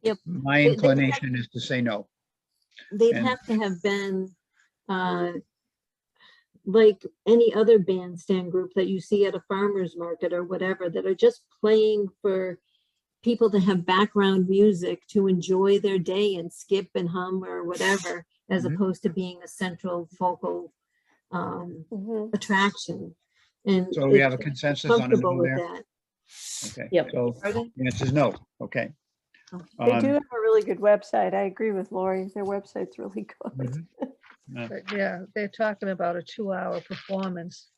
Yep. my They have- inclination is to say no. They'd And- have to have been like any other bandstand group that you see at a farmer's market or whatever, that are just playing for people to have background music to enjoy their day and skip and hum or whatever, as Mhm. opposed to being a central focal Mhm. attraction. And So we have a it's consensus on a comfortable no with there. that. Okay. Yep. So Pardon? the answer is no. Okay. They do have a really good website. I agree with Lori. Their website's really good. Mhm. But yeah, they're talking about a 2-hour performance.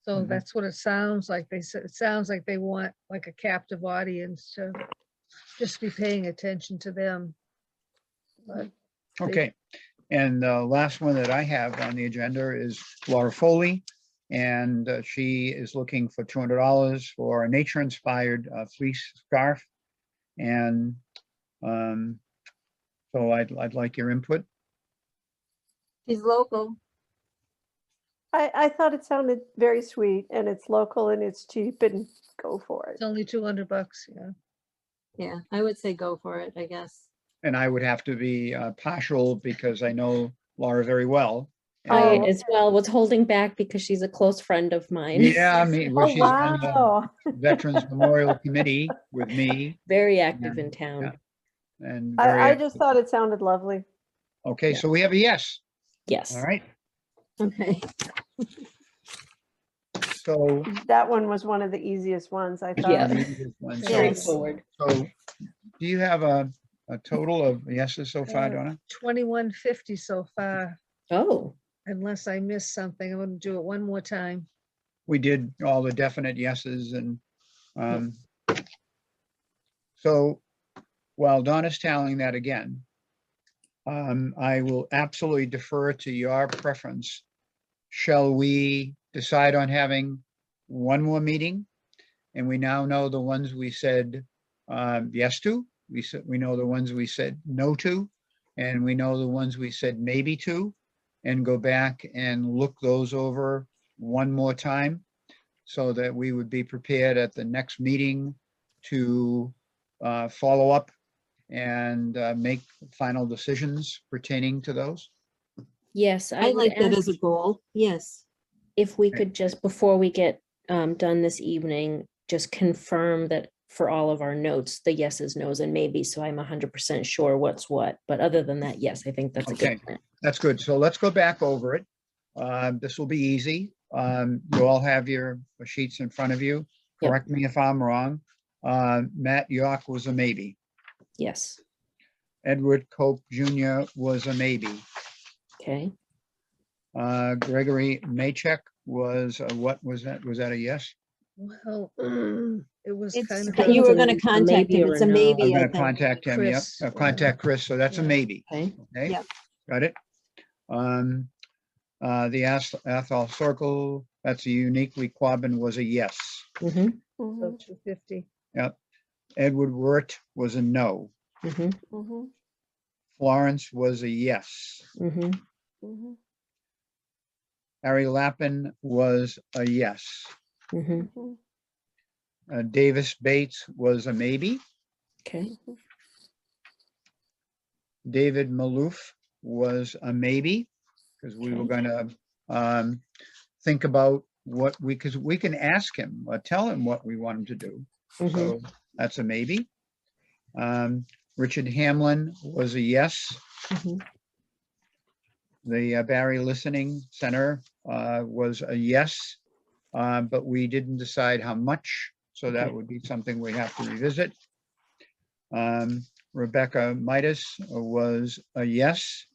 So Mhm. that's what it sounds like. They said, it sounds like they want like a captive audience to just be paying attention to them. But Okay, and the last one that I have on the agenda is Laura Foley. And she is looking for $200 for a nature-inspired fleece scarf. And so I'd like your input. She's local. I thought it sounded very sweet, and it's local and it's cheap, and go for it. it's only $200, yeah. Yeah, I would say go for it, I guess. And I would have to be partial because I know Laura very well. I And- as well was holding back because she's a close friend of mine. Yeah, I mean, well, Oh, she's on the wow. Veterans Memorial Committee with me Very active in Yeah. town. and very I active. just thought it sounded lovely. Okay, Yeah. so we have a yes. Yes. All right, Okay. so. That one was one of the easiest ones, I thought. Yeah. So, Straightforward. do you have a total of yeses so far, Uh, Donna? 2150 so far, Oh, unless I missed something. I'm gonna do it one more time. We did all the definite yeses and so while Donna's tallying that again, I will absolutely defer to your preference. Shall we decide on having one more meeting? And we now know the ones we said yes to. We know the ones we said no to, and we know the ones we said maybe to, and go back and look those over one more time so that we would be prepared at the next meeting to follow up and make final decisions pertaining to those. yes. I would like that ask as a goal. Yes. if we Okay. could just, before we get done this evening, just confirm that for all of our notes, the yeses, nos, and maybe, so I'm 100% sure what's what. But other than that, yes, I think that's a Okay. good plan. That's good. So let's go back over it. This will be easy. You all have your sheets in front of you. Yep. Correct me if I'm wrong. Matt York was a maybe. Yes. Edward Cope Jr. was a maybe. Okay. Gregory Maycheck was a, what was that? Was that a yes? Well, it was It's, kind think of. you it's were a gonna a contact maybe him. or It's a a no. I'm maybe, I gonna think. contact him. Yep. Chris, yeah. Contact Chris. So that's a Yeah. maybe. Okay. Okay. Yep. Got it. The Athol Circle, that's a uniquely Quabbin was a yes. Mm-hmm. So Mhm, 250. Edward Wirt was a no. Mm-hmm. mhm, Florence was a yes. Mm-hmm. mhm, Harry Lappin was a yes. Mm-hmm. mhm. Davis Bates was a maybe. Okay. David Maloof was a maybe, because we were Okay. going to think about what because we can ask him or tell him what we want him to do. Mhm. So that's a maybe. Richard Hamlin was a yes. Mhm. The Barry Listening Center was a yes, but we didn't decide how much, so that Okay. would be something we have to revisit. Rebecca Midas was a yes,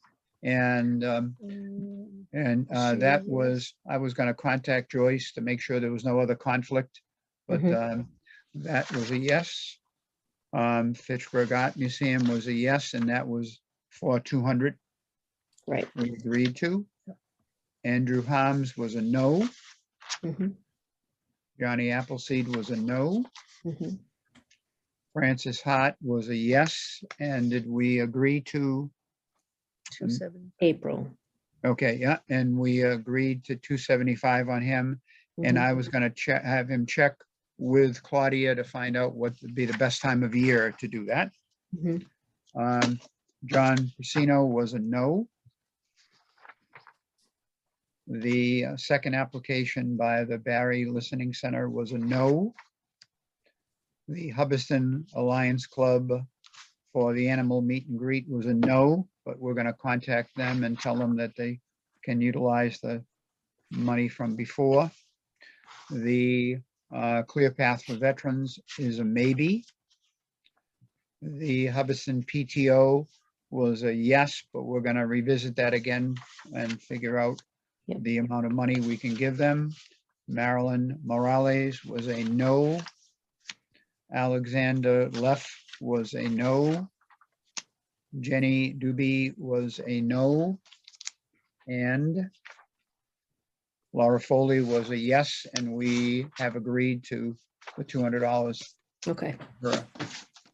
and that She was, I was gonna contact Joyce to make sure there was no other conflict, but that was a yes. Fitchburg Art Museum was a yes, and that was for 200. Right. We agreed to. Andrew Harms was a no. Mhm, Johnny Appleseed was a no. mhm. Francis Hart was a yes, and did we agree to? 270. April. Okay, yeah, and we agreed to 275 on him, and Mhm. I was gonna have him check with Claudia to find out what would be the best time of year to do that. Mhm. John Pacino was a no. The second application by the Barry Listening Center was a no. The Hubbardston Alliance Club for the animal meet and greet was a no, but we're gonna contact them and tell them that they can utilize the money from before. The Clearpath for Veterans is a maybe. The Hubbardston PTO was a yes, but we're gonna revisit that again and figure out Yep. the amount of money we can give them. Marilyn Morales was a no. Alexander Leff was a no. Jenny Doobie was a no. And Laura Foley was a yes, and we have agreed to the $200 Okay. for her.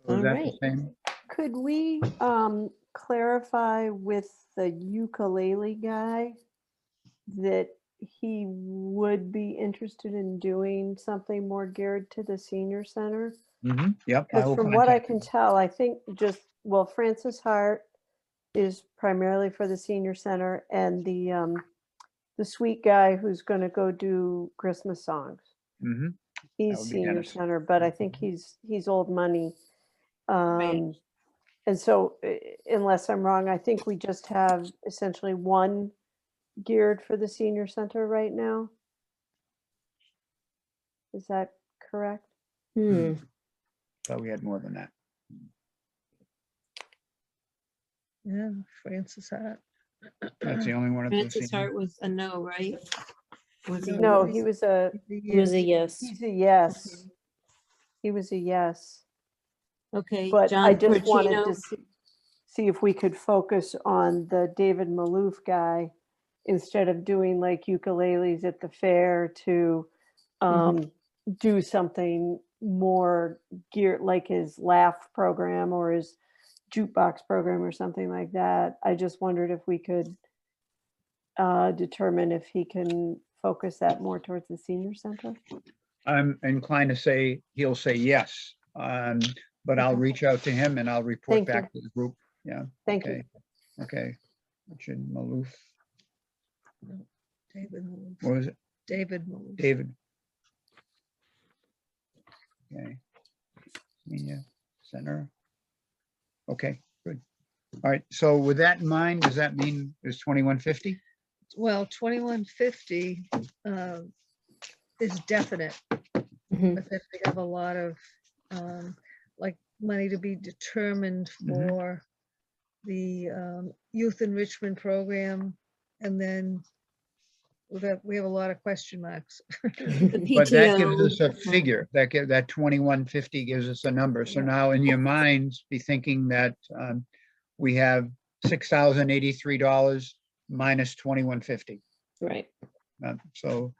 All Was that the right. same? Could we clarify with the ukulele guy that he would be interested in doing something more geared to the senior center? Yep. I Because will from what I contact can him. tell, I think just, well, Francis Hart is primarily for the senior center, and the sweet guy who's going to go do Christmas songs. Mhm. He's would be senior Dennis. center, but I think he's old money. Right. And so, unless I'm wrong, I think we just have essentially one geared for the senior center right now. Is that correct? Hmm. Thought we had more than that. Yeah, Francis Hart. That's the only one at the Francis senior. Hart was a no, right? Was he? No, he was a It was a yes. he's a yes. He was a yes. Okay, But I John just wanted to Porcino, see if we could focus on the David Maloof guy instead of doing like ukuleles at the fair to do something more geared, like his laugh program or his jukebox program or something like that. I just wondered if we could determine if he can focus that more towards the senior center. I'm inclined to say he'll say yes, but I'll Okay. reach out to him and I'll report Thank you. back to the group. Yeah. Thank you. Okay. Okay. Richard Maloof. David Maloof. What was it? David Maloof. David. Okay. Senior Center. Okay, good. All right. So with that in mind, does that mean it's 2150? Well, 2150 is definite, Mhm. but then we have a lot of like money to be determined for the youth enrichment program, and then we have a lot of question marks. the But that gives us PTO. a figure, that 2150 gives us a number. So now in your minds, be thinking that we have $6,083 minus 2150. Right. So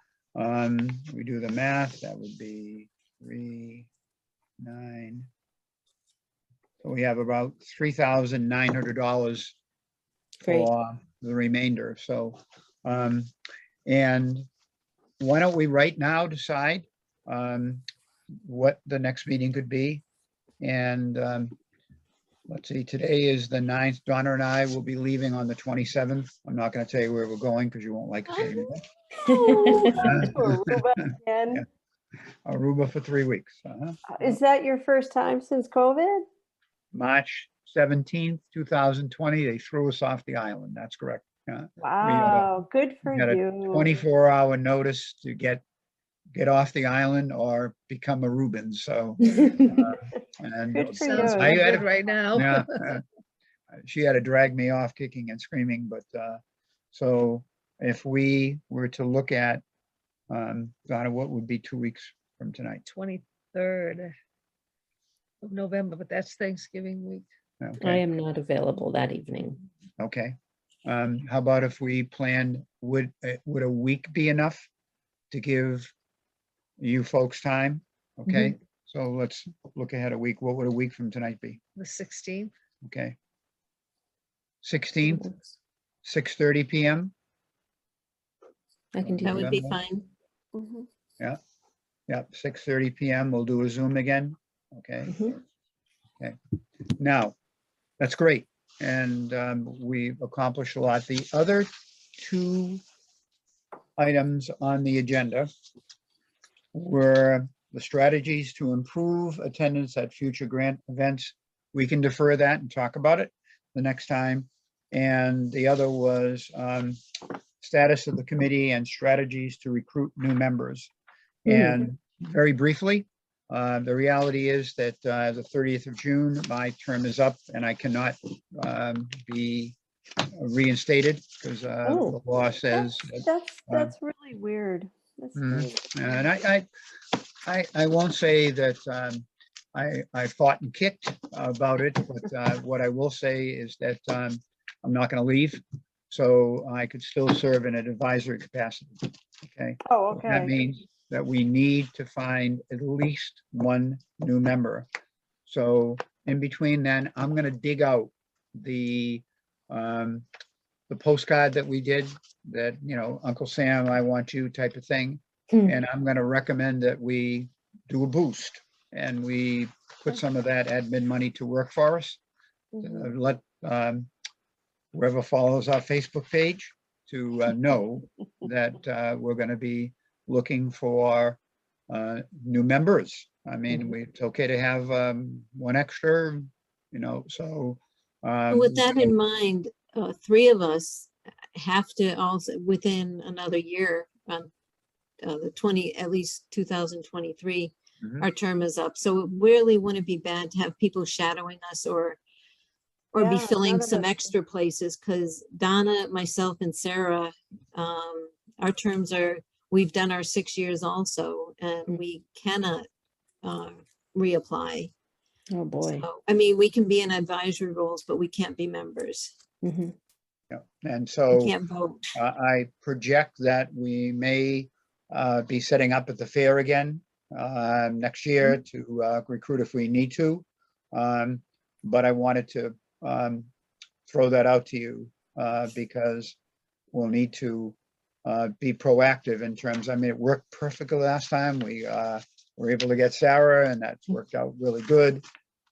we do the math, that would be 3,9. So we have about $3,900 Great. for the remainder. So, and why don't we right now decide what the next meeting could be? And let's see, today is the 9th. Donna and I will be leaving on the 27th. I'm not going to tell you where we're going because you won't like it anymore. To Aruba again. Yeah. Aruba for 3 weeks. Is that your first time since COVID? March 17th, 2020, they threw us off the island. That's correct. Wow, good for Got a you. 24-hour notice to get off the island or become a Reuben, so. And Good for Sounds you. I pretty had good right now. yeah, she had to drag me off kicking and screaming, but, so if we were to look at, Donna, what would be 2 weeks from tonight? 23rd of November, but that's Thanksgiving week. I Okay, am not available that evening. okay. How about if we planned, would a week be enough to give you folks time? Okay, so let's look ahead a week. What would a week from tonight be? The 16th. Okay. 16th, 6:30 PM? I can do That would be November. fine. Mhm. Yep, 6:30 PM. We'll do a Zoom again. Okay, Mhm. now, that's great. And we've accomplished a lot. The other two items on the agenda were the strategies to improve attendance at future grant events. We can defer that and talk about it the next time. And the other was status of the committee and strategies to recruit new members. And very briefly, the reality is that the 30th of June, my term is up and I cannot be reinstated because the law says, That's really weird. That's Mhm. really and I won't say that I fought and kicked about it, but what I will say is that I'm not going to leave, so I could still serve in an advisory capacity. Okay. Oh, That okay. means that we need to find at least one new member. So in between then, I'm going to dig out the postcard that we did that, Uncle Sam, I want you type of thing. And I'm going to recommend that we do a boost and we put some of that admin money to work for us. Mhm. Let whoever follows our Facebook page to know that we're going to be looking for new members. I mean, it's okay to have one extra, so. With that in mind, three of us have to also, within another year, at least 2023, Mhm. our term is up. So it really wouldn't be bad to have people shadowing us or be Yeah, filling none of some us- extra places, because Donna, myself, and Sarah, our terms we've done our 6 years also, and we cannot reapply. Oh, boy. So, I mean, we can be in advisory roles, but we can't be members. Mhm. Yeah. And We so can't vote. I project that we may be setting up at the fair again next year to recruit if we need to. But I wanted to throw that out to you because we'll need to be proactive in terms, I mean, it worked perfectly last time. We were able to get Sarah and that's worked out really good.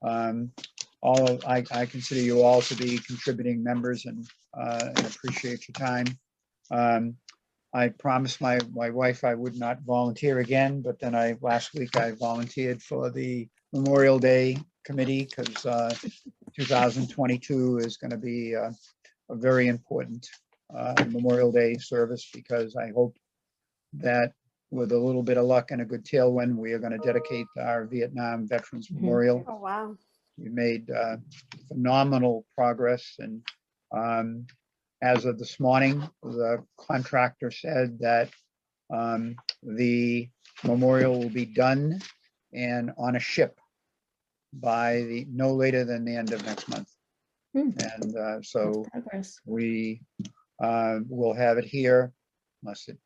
I consider you all to be contributing members and appreciate your time. I promised my wife I would not volunteer again, but then last week I volunteered for the Memorial Day committee because 2022 is going to be a very important Memorial Day service, because I hope that with a little bit of luck and a good tailwind, we are going to dedicate our Vietnam Veterans Mhm. Memorial. Oh, wow. We made phenomenal progress, and as of this morning, the contractor said that the memorial will be done and on a ship by no later than the end of next month. Hmm. And so Progress. we will have it here, unless it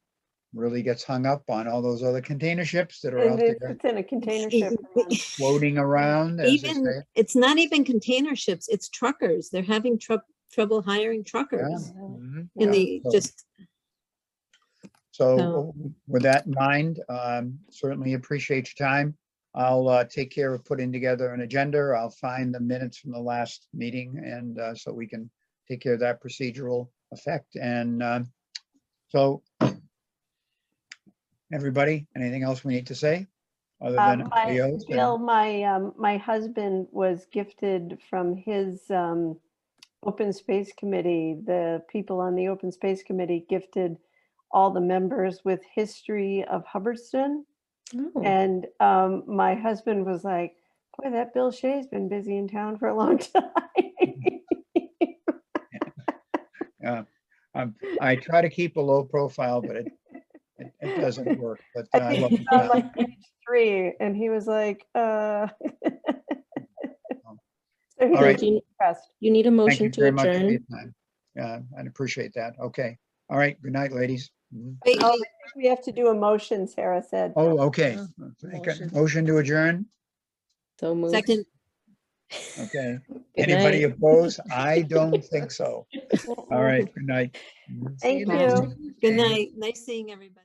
really gets hung up on all those other container ships that are And out it's there it's in a container ship. man. floating around, as they Even, say. it's not even container ships, it's truckers. They're having trouble hiring Yeah. truckers. Mhm. In the, So- just, So with that in mind, certainly appreciate your time. I'll take care of putting together an agenda. I'll find the minutes from the last meeting, and so we can take care of that procedural effect. And so everybody, anything else we need to say? Other than adios and- Bill, my husband was gifted from his Open Space Committee, the people on the Open Space Committee gifted all the members with history of Hubbardston. Oh, And my husband was like, boy, that Bill Shea's been busy in town for a long time. I try to keep a low profile, but it doesn't work, but I I think love he's on it. like page 3, and he was like, So he All was right. do you, impressed. you need a Thank motion you to very much for your adjourn? time. I'd appreciate that. Okay. All right. Good night, ladies. Mhm. Wait, Oh, I wait, think we have to do a motion, Sarah said. Oh, okay. Yeah, Make a motion. motion to adjourn. So moved. second, Okay. Good Anybody night. opposed? I don't think so. All right. Good night. Mhm. See Thank next you. week. good night. Nice seeing everybody.